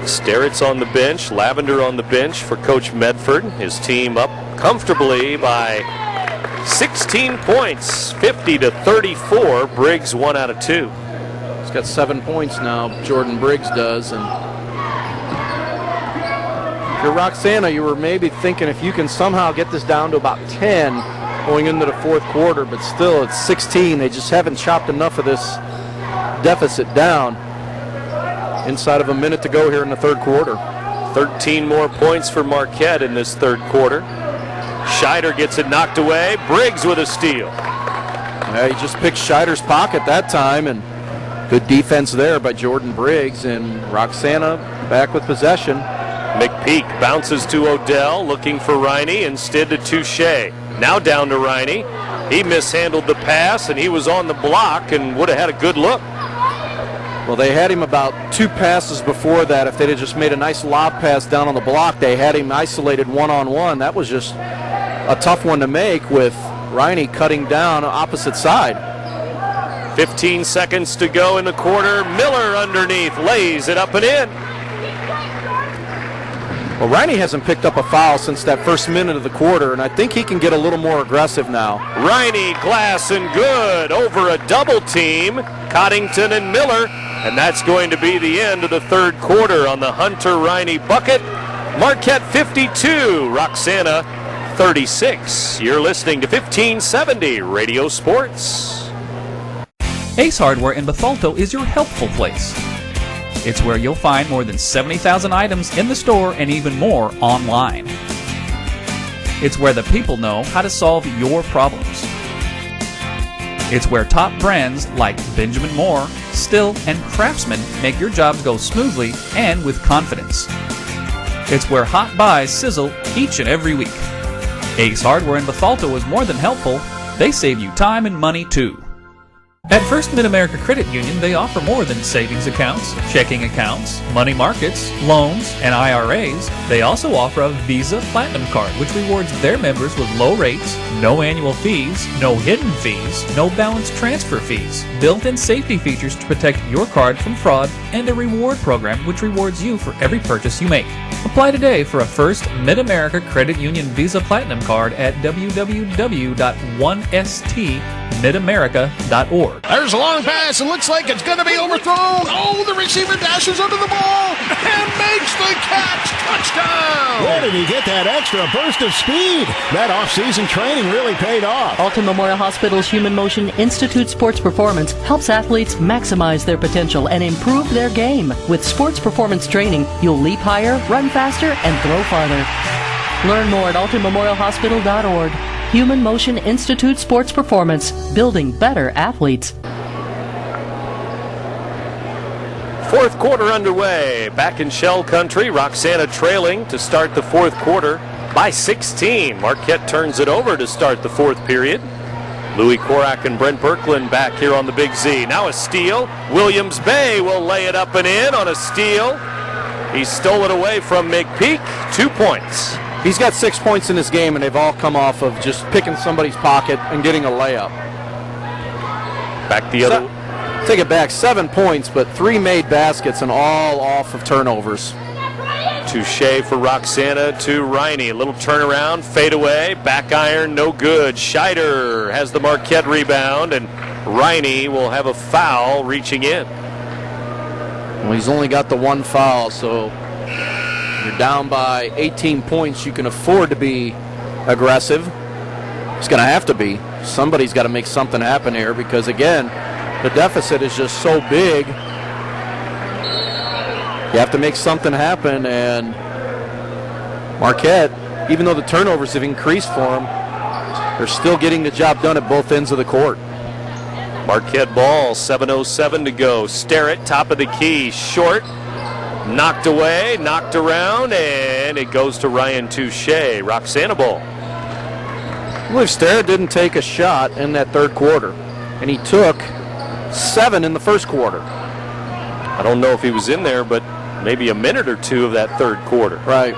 Sterrett's on the bench, Lavender on the bench for Coach Medford. His team up comfortably by 16 points, 50-34. Briggs 1 out of 2. He's got 7 points now, Jordan Briggs does. And if you're Roxana, you were maybe thinking if you can somehow get this down to about 10 going into the fourth quarter, but still it's 16. They just haven't chopped enough of this deficit down. Inside of a minute to go here in the third quarter. 13 more points for Marquette in this third quarter. Scheider gets it knocked away. Briggs with a steal. Yeah, he just picked Scheider's pocket that time, and good defense there by Jordan Briggs, and Roxana back with possession. McPeak bounces to Odell, looking for Reiney, instead to Touche. Now down to Reiney. He mishandled the pass, and he was on the block and would have had a good look. Well, they had him about 2 passes before that. If they'd have just made a nice lob pass down on the block, they had him isolated one-on-one. That was just a tough one to make with Reiney cutting down opposite side. 15 seconds to go in the quarter. Miller underneath, lays it up and in. Well, Reiney hasn't picked up a foul since that first minute of the quarter, and I think he can get a little more aggressive now. Reiney, glass and good, over a double team. Coddington and Miller, and that's going to be the end of the third quarter on the Hunter-Reiney bucket. Marquette 52, Roxana 36. You're listening to 1570 Radio Sports. Ace Hardware in Bethalto is your helpful place. It's where you'll find more than 70,000 items in the store and even more online. It's where the people know how to solve your problems. It's where top brands like Benjamin Moore, Still, and Craftsman make your jobs go smoothly and with confidence. It's where hot buys sizzle each and every week. Ace Hardware in Bethalto is more than helpful. They save you time and money too. At First Mid-America Credit Union, they offer more than savings accounts, checking accounts, money markets, loans, and IRAs. They also offer a Visa Platinum Card, which rewards their members with low rates, no annual fees, no hidden fees, no balance transfer fees, built-in safety features to protect your card from fraud, and a reward program which rewards you for every purchase you make. Apply today for a First Mid-America Credit Union Visa Platinum Card at www.1stmidamerica.org. There's a long pass, and looks like it's going to be overthrown. Oh, the receiver dashes under the ball and makes the catch. Touchdown! Where did he get that extra burst of speed? That off-season training really paid off. Alton Memorial Hospital's Human Motion Institute Sports Performance helps athletes maximize their potential and improve their game. With sports performance training, you'll leap higher, run faster, and throw farther. Learn more at altonmemorialhospital.org. Human Motion Institute Sports Performance, building better athletes. Fourth quarter underway. Back in Shell Country, Roxana trailing to start the fourth quarter by 16. Marquette turns it over to start the fourth period. Louis Korak and Brent Birkeland back here on the Big Z. Now a steal. Williams Bay will lay it up and in on a steal. He stole it away from McPeak. 2 points. He's got 6 points in this game, and they've all come off of just picking somebody's pocket and getting a layup. Back the other. Take it back, 7 points, but 3 made baskets and all off of turnovers. Touche for Roxana to Reiney. A little turnaround, fade away, back iron, no good. Scheider has the Marquette rebound, and Reiney will have a foul reaching in. Well, he's only got the 1 foul, so you're down by 18 points. You can afford to be aggressive. It's going to have to be. Somebody's got to make something happen here because, again, the deficit is just so big. You have to make something happen, and Marquette, even though the turnovers have increased for them, they're still getting the job done at both ends of the court. Marquette ball, 7:07 to go. Sterrett, top of the key, short. Knocked away, knocked around, and it goes to Ryan Touche. Roxana ball. I believe Sterrett didn't take a shot in that third quarter. and he took 7 in the first quarter. I don't know if he was in there, but maybe a minute or two of that third quarter. Right.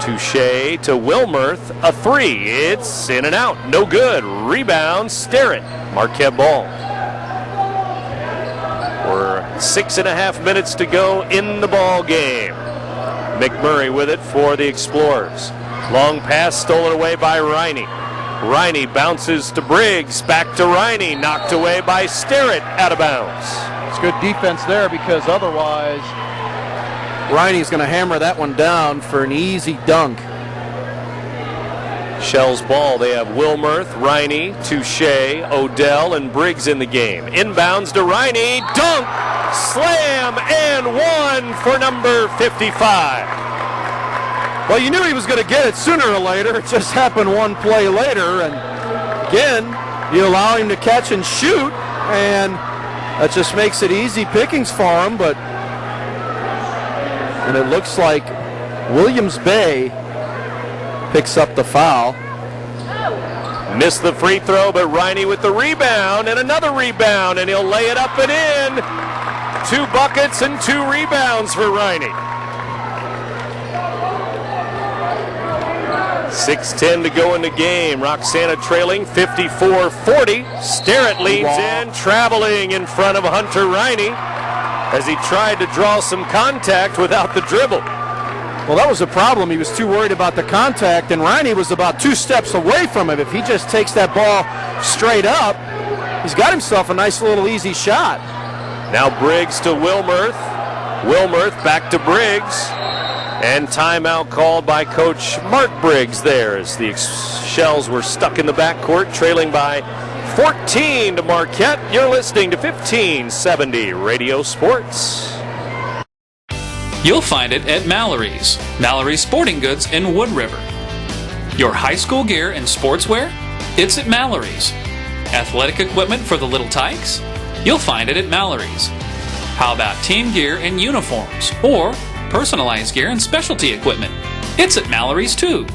Touche to Wilmerth, a 3. It's in and out. No good. Rebound, Starrett. Marquette ball. We're 6.5 minutes to go in the ball game. McMurray with it for the Explorers. Long pass stolen away by Reiney. Reiney bounces to Briggs. Back to Reiney. Knocked away by Starrett. Out of bounds. It's good defense there because otherwise Reiney's going to hammer that one down for an easy dunk. Shell's ball. They have Wilmerth, Reiney, Touche, Odell, and Briggs in the game. Inbounds to Reiney. Dunk! Slam and one for number 55. Well, you knew he was going to get it sooner or later. It just happened one play later. And again, you allow him to catch and shoot, and that just makes it easy pickings for him. And it looks like Williams Bay picks up the foul. Missed the free throw, but Reiney with the rebound, and another rebound, and he'll lay it up and in. 2 buckets and 2 rebounds for Reiney. 6:10 to go in the game. Roxana trailing 54-40. Starrett leads in, traveling in front of Hunter Reiney as he tried to draw some contact without the dribble. Well, that was a problem. He was too worried about the contact, and Reiney was about 2 steps away from him. If he just takes that ball straight up, he's got himself a nice little easy shot. Now Briggs to Wilmerth. Wilmerth back to Briggs. And timeout called by Coach Mark Briggs there as the Shells were stuck in the backcourt, trailing by 14 to Marquette. You're listening to 1570 Radio Sports. You'll find it at Mallory's. Mallory's Sporting Goods in Wood River. Your high school gear and sportswear? It's at Mallory's. Athletic equipment for the little tykes? You'll find it at Mallory's. How about team gear and uniforms? Or personalized gear and specialty equipment? It's at Mallory's too.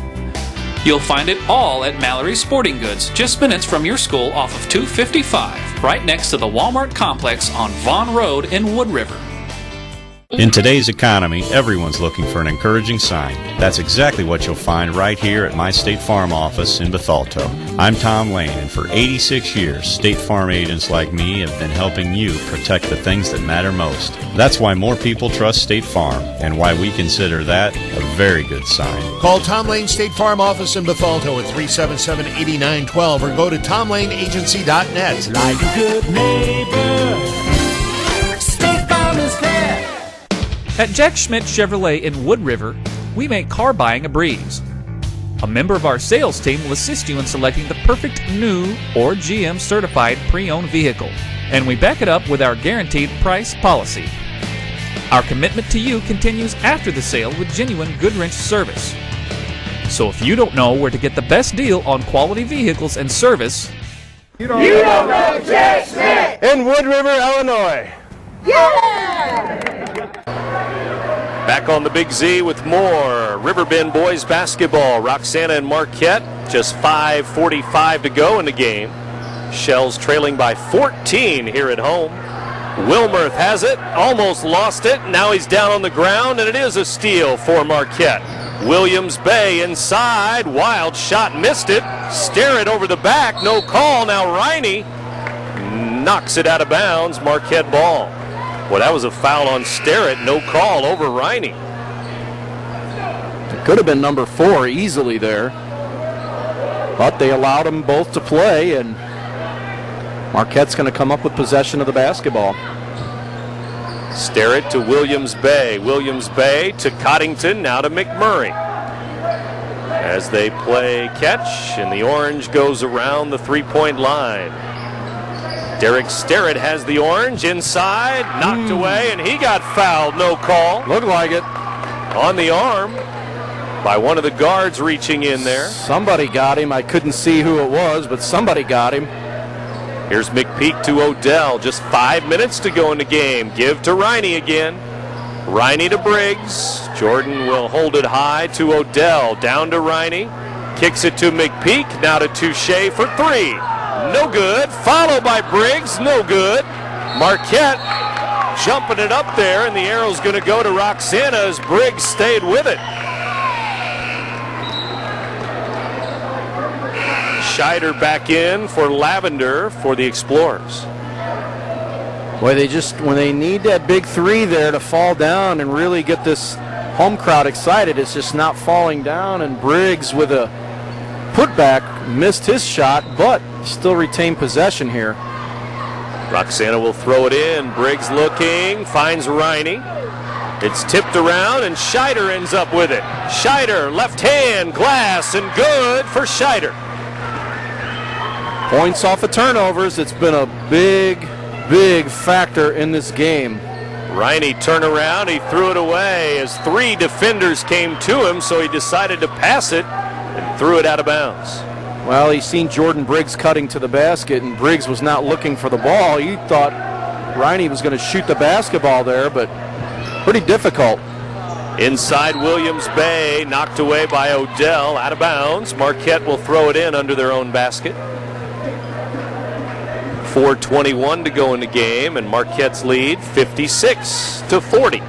You'll find it all at Mallory's Sporting Goods, just minutes from your school off of 255, right next to the Walmart complex on Vaughn Road in Wood River. In today's economy, everyone's looking for an encouraging sign. That's exactly what you'll find right here at my State Farm office in Bethalto. I'm Tom Lane, and for 86 years, State Farm agents like me have been helping you protect the things that matter most. That's why more people trust State Farm, and why we consider that a very good sign. Call Tom Lane State Farm office in Bethalto at 377-8912 or go to tomlaneagency.net. Like a good neighbor, State Farm is there. At Jack Schmidt Chevrolet in Wood River, we make car buying a breeze. A member of our sales team will assist you in selecting the perfect new or GM certified pre-owned vehicle, and we back it up with our guaranteed price policy. Our commitment to you continues after the sale with genuine Goodwrench service. So if you don't know where to get the best deal on quality vehicles and service, You don't know Jack Schmidt! In Wood River, Illinois. Yeah! Back on the Big Z with more Riverbend boys basketball. Roxana and Marquette, just 5:45 to go in the game. Shells trailing by 14 here at home. Wilmerth has it, almost lost it. Now he's down on the ground, and it is a steal for Marquette. Williams Bay inside, wild shot, missed it. Starrett over the back, no call. Now Reiney knocks it out of bounds. Marquette ball. Well, that was a foul on Starrett, no call over Reiney. It could have been number 4 easily there, but they allowed them both to play, and Marquette's going to come up with possession of the basketball. Starrett to Williams Bay. Williams Bay to Coddington, now to McMurray. As they play catch, and the orange goes around the three-point line. Derek Starrett has the orange inside, knocked away, and he got fouled, no call. Looked like it. On the arm by one of the guards reaching in there. Somebody got him. I couldn't see who it was, but somebody got him. Here's McPeak to Odell. Just 5 minutes to go in the game. Give to Reiney again. Reiney to Briggs. Jordan will hold it high to Odell. Down to Reiney. Kicks it to McPeak. Now to Touche for 3. no good. Followed by Briggs, no good. Marquette jumping it up there, and the arrow's going to go to Roxana as Briggs stayed with it. Scheider back in for Lavender for the Explorers. Boy, when they need that big three there to fall down and really get this home crowd excited, it's just not falling down, and Briggs with a putback missed his shot, but still retained possession here. Roxana will throw it in. Briggs looking, finds Reiney. It's tipped around, and Scheider ends up with it. Scheider, left hand, glass, and good for Scheider. Points off of turnovers. It's been a big factor in this game. Reiney turned around, he threw it away as three defenders came to him, so he decided to pass it and threw it out of bounds. Well, he's seen Jordan Briggs cutting to the basket, and Briggs was not looking for the ball. He thought Reiney was going to shoot the basketball there, but pretty difficult. Inside Williams Bay, knocked away by Odell, out of bounds. Marquette will throw it in under their own basket. 4:21 to go in the game, and Marquette's lead 56-40.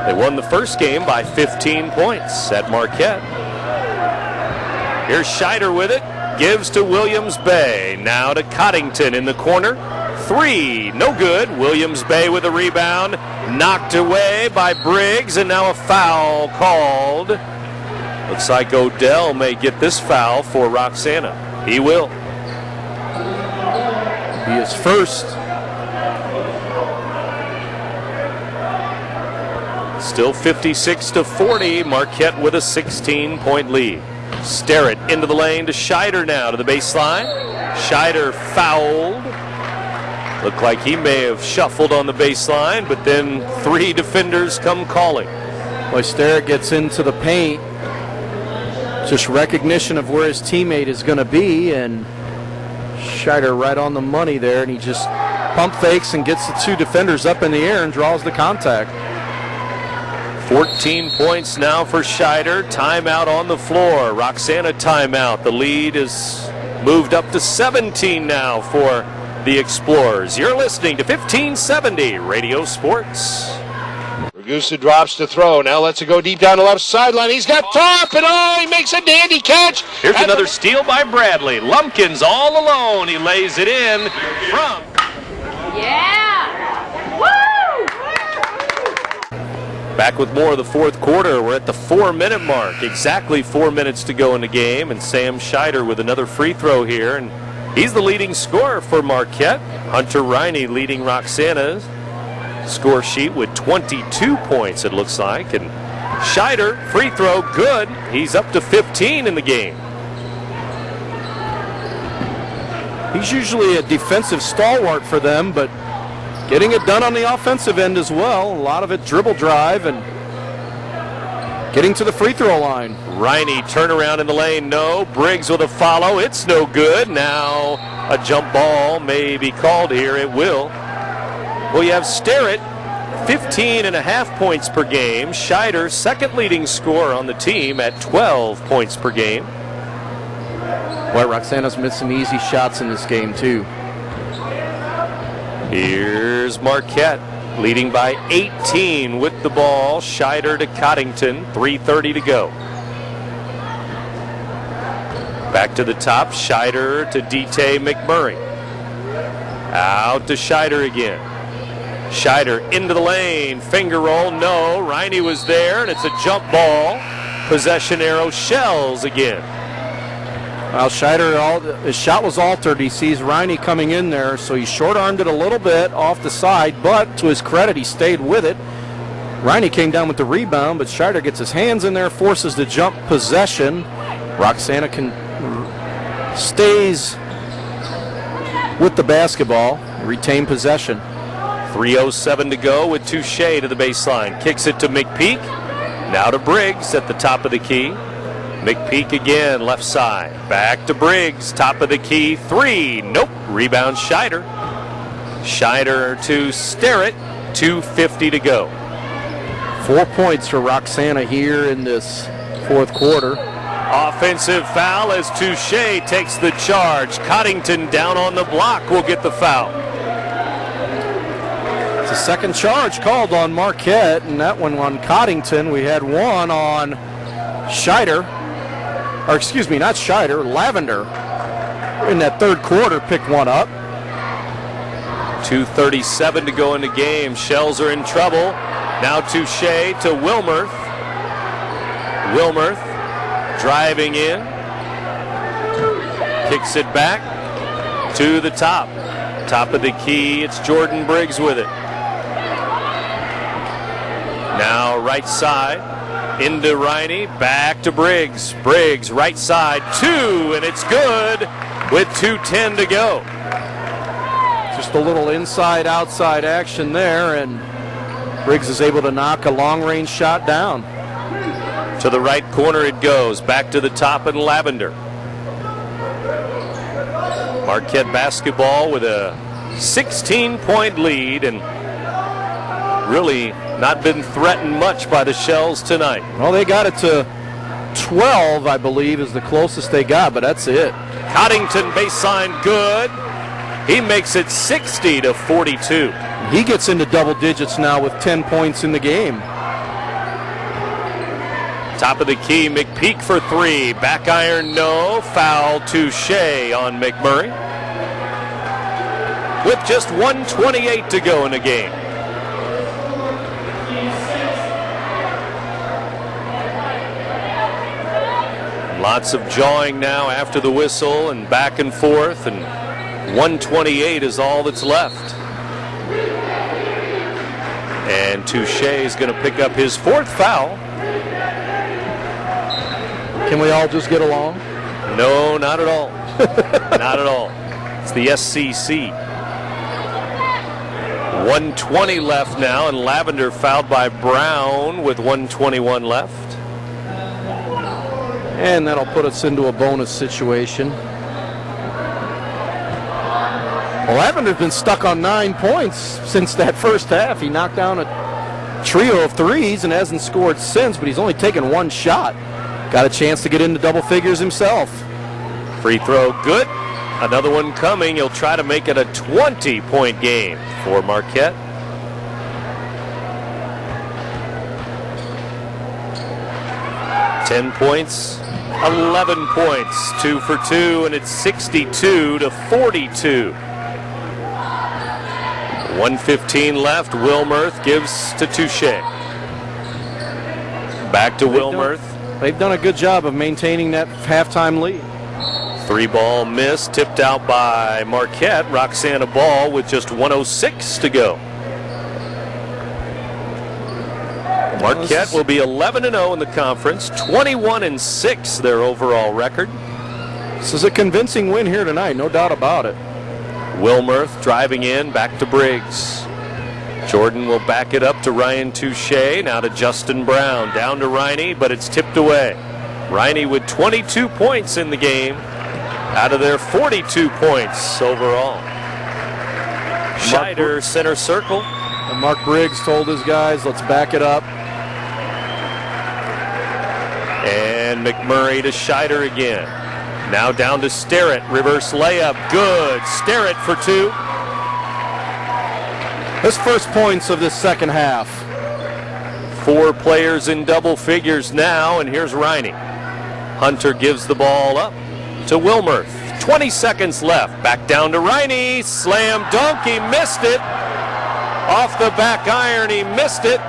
They won the first game by 15 points at Marquette. Here's Scheider with it, gives to Williams Bay. Now to Coddington in the corner. Three, no good. Williams Bay with a rebound, knocked away by Briggs, and now a foul called. Looks like Odell may get this foul for Roxana. He will. He is first. Still 56-40. Marquette with a 16-point lead. Sterrett into the lane to Scheider now to the baseline. Scheider fouled. Looked like he may have shuffled on the baseline, but then three defenders come calling. Boy, Sterrett gets into the paint. Just recognition of where his teammate is going to be, and Scheider right on the money there, and he just pump fakes and gets the two defenders up in the air and draws the contact. 14 points now for Scheider. Timeout on the floor. Roxana timeout. The lead is moved up to 17 now for the Explorers. You're listening to 1570 Radio Sports. Ragusa drops to throw. Now lets it go deep down the left sideline. He's got top, and he makes a dandy catch. Here's another steal by Bradley. Lumpkins all alone. He lays it in from. Yeah! Woo! Back with more of the fourth quarter. We're at the 4-minute mark. Exactly 4 minutes to go in the game, and Sam Scheider with another free throw here, and he's the leading scorer for Marquette. Hunter Reiney leading Roxana's score sheet with 22 points, it looks like. And Scheider, free throw, good. He's up to 15 in the game. He's usually a defensive stalwart for them, but getting it done on the offensive end as well. A lot of it dribble drive and getting to the free throw line. Reiney turnaround in the lane, no. Briggs with a follow, it's no good. Now a jump ball may be called here, it will. Well, you have Sterrett, 15.5 points per game. Scheider, second leading scorer on the team at 12 points per game. Boy, Roxana's missed some easy shots in this game, too. Here's Marquette, leading by 18 with the ball. Scheider to Coddington, 3:30 to go. Back to the top, Scheider to D.T. McMurray. Out to Scheider again. Scheider into the lane, finger roll, no. Reiney was there, and it's a jump ball. Possession arrow shells again. Well, Scheider, his shot was altered. He sees Reiney coming in there, so he short-armed it a little bit off the side, but to his credit, he stayed with it. Reiney came down with the rebound, but Scheider gets his hands in there, forces the jump possession. Roxana stays with the basketball, retain possession. 3:07 to go with Touche to the baseline. Kicks it to McPeak. Now to Briggs at the top of the key. McPeak again, left side. Back to Briggs, top of the key. Three, nope. Rebound Scheider. Scheider to Sterrett. 2:50 to go. 4 points for Roxana here in this fourth quarter. Offensive foul as Touche takes the charge. Coddington down on the block will get the foul. It's a second charge called on Marquette, and that one on Coddington. We had one on Scheider, or excuse me, not Scheider, Lavender. In that third quarter, picked one up. 2:37 to go in the game. Shells are in trouble. Now Touche to Wilmerth. Wilmerth driving in. Kicks it back to the top. Top of the key, it's Jordan Briggs with it. Now right side, into Reiney, back to Briggs. Briggs, right side, 2, and it's good with 2:10 to go. Just a little inside-outside action there, and Briggs is able to knock a long-range shot down. To the right corner it goes, back to the top in Lavender. Marquette basketball with a 16-point lead, and really not been threatened much by the Shells tonight. Well, they got it to 12, I believe, is the closest they got, but that's it. Coddington baseline good. He makes it 60-42. He gets into double digits now with 10 points in the game. Top of the key, McPeak for 3. Back iron, no. Foul, Touche on McMurray. With just 1:28 to go in the game. Lots of jawing now after the whistle and back and forth, and 1:28 is all that's left. And Touche is going to pick up his 4th foul. Can we all just get along? No, not at all. Not at all. It's the SCC. 1:20 left now, and Lavender fouled by Brown with 1:21 left. And that'll put us into a bonus situation. Well, Lavender's been stuck on 9 points since that first half. He knocked down a trio of threes and hasn't scored since, but he's only taken 1 shot. Got a chance to get into double figures himself. Free throw good. Another one coming. He'll try to make it a 20-point game for Marquette. Ten points, 11 points, 2 for 2, and it's 62-42. 1:15 left. Wilmerth gives to Touche. Back to Wilmerth. They've done a good job of maintaining that halftime lead. 3-ball miss, tipped out by Marquette. Roxana ball with just 1:06 to go. Marquette will be 11-0 in the conference, 21-6 their overall record. This is a convincing win here tonight, no doubt about it. Wilmerth driving in, back to Briggs. Jordan will back it up to Ryan Touche, now to Justin Brown, down to Reiney, but it's tipped away. Reiney with 22 points in the game, out of their 42 points overall. Scheider, center circle. And Mark Briggs told his guys, let's back it up. And McMurray to Scheider again. Now down to Sterrett, reverse layup, good. Sterrett for 2. His first points of this second half. 4 players in double figures now, and here's Reiney. Hunter gives the ball up to Wilmerth. 20 seconds left. Back down to Reiney. Slam dunk. He missed it. Off the back iron, he missed it.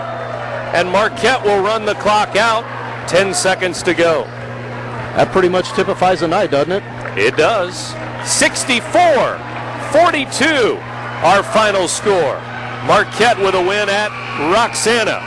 And Marquette will run the clock out. 10 seconds to go. That pretty much typifies the night, doesn't it? It does. 64-42, our final score. Marquette with a win at Roxana.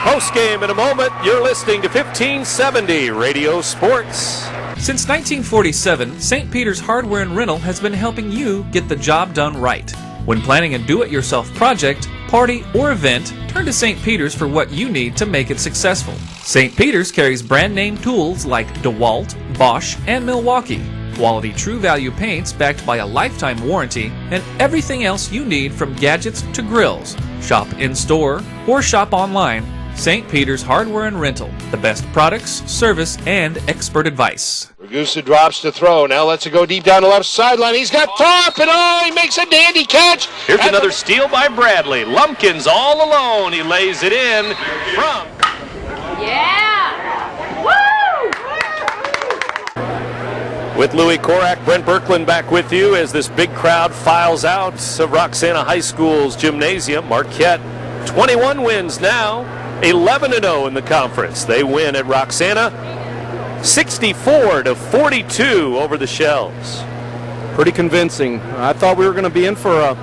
Post game in a moment. You're listening to 1570 Radio Sports. Since 1947, St. Peter's Hardware and Rental has been helping you get the job done right. When planning a do-it-yourself project, party, or event, turn to St. Peter's for what you need to make it successful. St. Peter's carries brand-name tools like DeWalt, Bosch, and Milwaukee, quality True Value paints backed by a lifetime warranty, and everything else you need from gadgets to grills. Shop in-store or shop online. St. Peter's Hardware and Rental, the best products, service, and expert advice. Ragusa drops to throw. Now lets it go deep down the left sideline. He's got top, and he makes a dandy catch. Here's another steal by Bradley. Lumpkins all alone. He lays it in from. Yeah! Woo! With Louis Korak, Brent Birkland back with you as this big crowd files out of Roxana High School's gymnasium. Marquette, 21 wins now, 11-0 in the conference. They win at Roxana, 64-42 over the Shells. Pretty convincing. I thought we were going to be in for a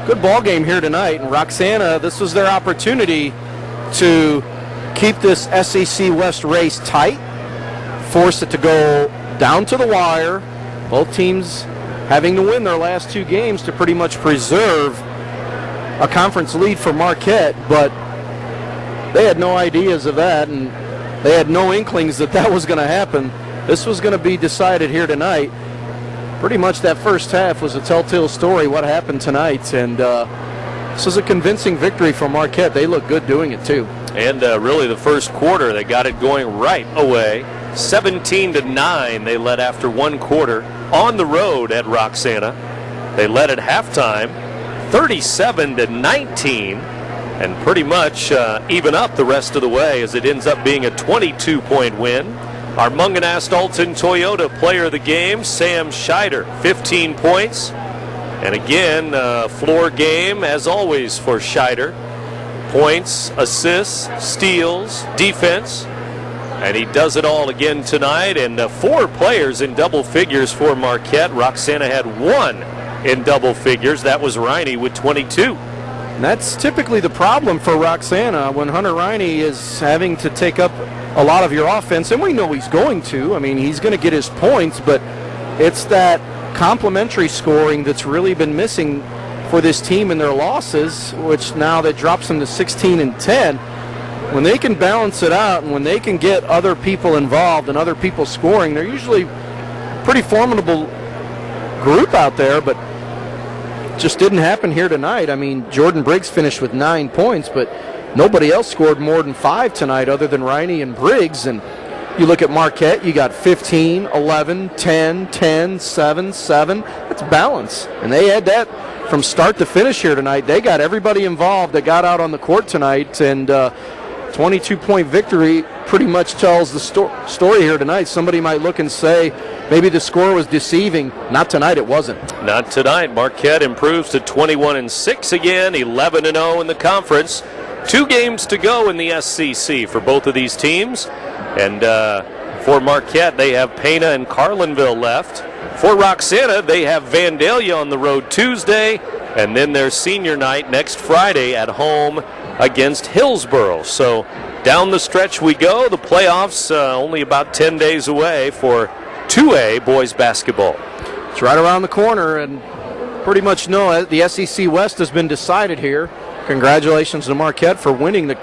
good ball game here tonight. And Roxana, this was their opportunity to keep this SEC West race tight, force it to go down to the wire, both teams having to win their last two games to pretty much preserve a conference lead for Marquette, but they had no ideas of that, and they had no inklings that that was going to happen. This was going to be decided here tonight. Pretty much that first half was a telltale story what happened tonight, and this was a convincing victory for Marquette. They look good doing it too. And really the first quarter, they got it going right away. 17-9 they led after one quarter on the road at Roxana. They led at halftime 37-19 and pretty much even up the rest of the way as it ends up being a 22-point win. Our Munganast Alton Toyota player of the game, Sam Scheider, 15 points. And again, floor game as always for Scheider. Points, assists, steals, defense. And he does it all again tonight. And 4 players in double figures for Marquette. Roxana had 1 in double figures. That was Reiney with 22. And that's typically the problem for Roxana when Hunter Reiney is having to take up a lot of your offense. And we know he's going to. I mean, he's going to get his points. But it's that complementary scoring that's really been missing for this team in their losses, which now that drops them to 16-10. When they can balance it out and when they can get other people involved and other people scoring, they're usually a pretty formidable group out there, but just didn't happen here tonight. I mean, Jordan Briggs finished with 9 points, but nobody else scored more than 5 tonight other than Reiney and Briggs. And you look at Marquette, you got 15, 11, 10, 10, 7, 7. That's balance. And they had that from start to finish here tonight. They got everybody involved that got out on the court tonight, and 22-point victory pretty much tells the story here tonight. Somebody might look and say maybe the score was deceiving. Not tonight, it wasn't. Not tonight. Marquette improves to 21-6 again, 11-0 in the conference. 2 games to go in the SEC for both of these teams. And for Marquette, they have Pana and Carlinville left. For Roxana, they have Vandalia on the road Tuesday, and then their senior night next Friday at home against Hillsborough. So down the stretch we go. The playoffs only about 10 days away for 2A boys basketball. It's right around the corner, and pretty much know the SEC West has been decided here. Congratulations to Marquette for winning the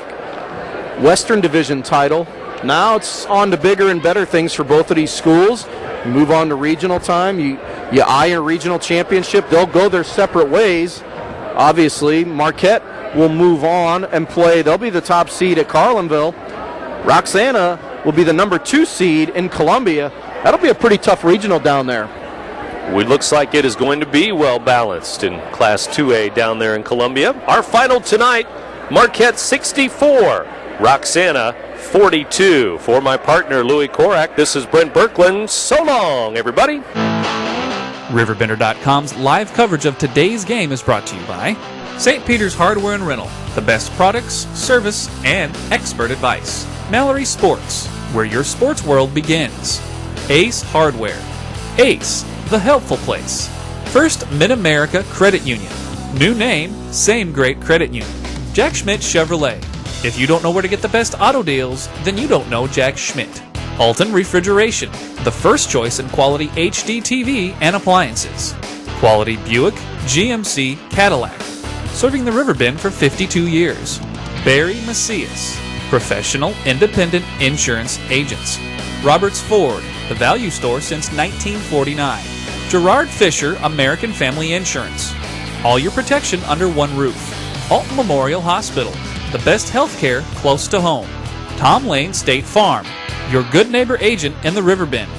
Western Division title. Now it's on to bigger and better things for both of these schools. You move on to regional time. You eye a regional championship. They'll go their separate ways. Obviously, Marquette will move on and play. They'll be the top seed at Carlinville. Roxana will be the number 2 seed in Columbia. That'll be a pretty tough regional down there. It looks like it is going to be well balanced in Class 2A down there in Columbia. Our final tonight, Marquette 64, Roxana 42. For my partner, Louis Korak, this is Brent Birkland. So long, everybody. RiverBender.com's live coverage of today's game is brought to you by St. Peter's Hardware and Rental, the best products, service, and expert advice. Mallory Sports, where your sports world begins. Ace Hardware. Ace, the helpful place. First Mid-America Credit Union. New name, same great credit union. Jack Schmidt Chevrolet. If you don't know where to get the best auto deals, then you don't know Jack Schmidt. Alton Refrigeration, the first choice in quality HD TV and appliances. Quality Buick, GMC, Cadillac. Serving the River Bend for 52 years. Barry Macias, professional independent insurance agents. Roberts Ford, the value store since 1949. Gerard Fisher, American Family Insurance. All your protection under one roof. Alton Memorial Hospital. the best health care close to home. Tom Lane State Farm, your good neighbor agent in the Riverbend.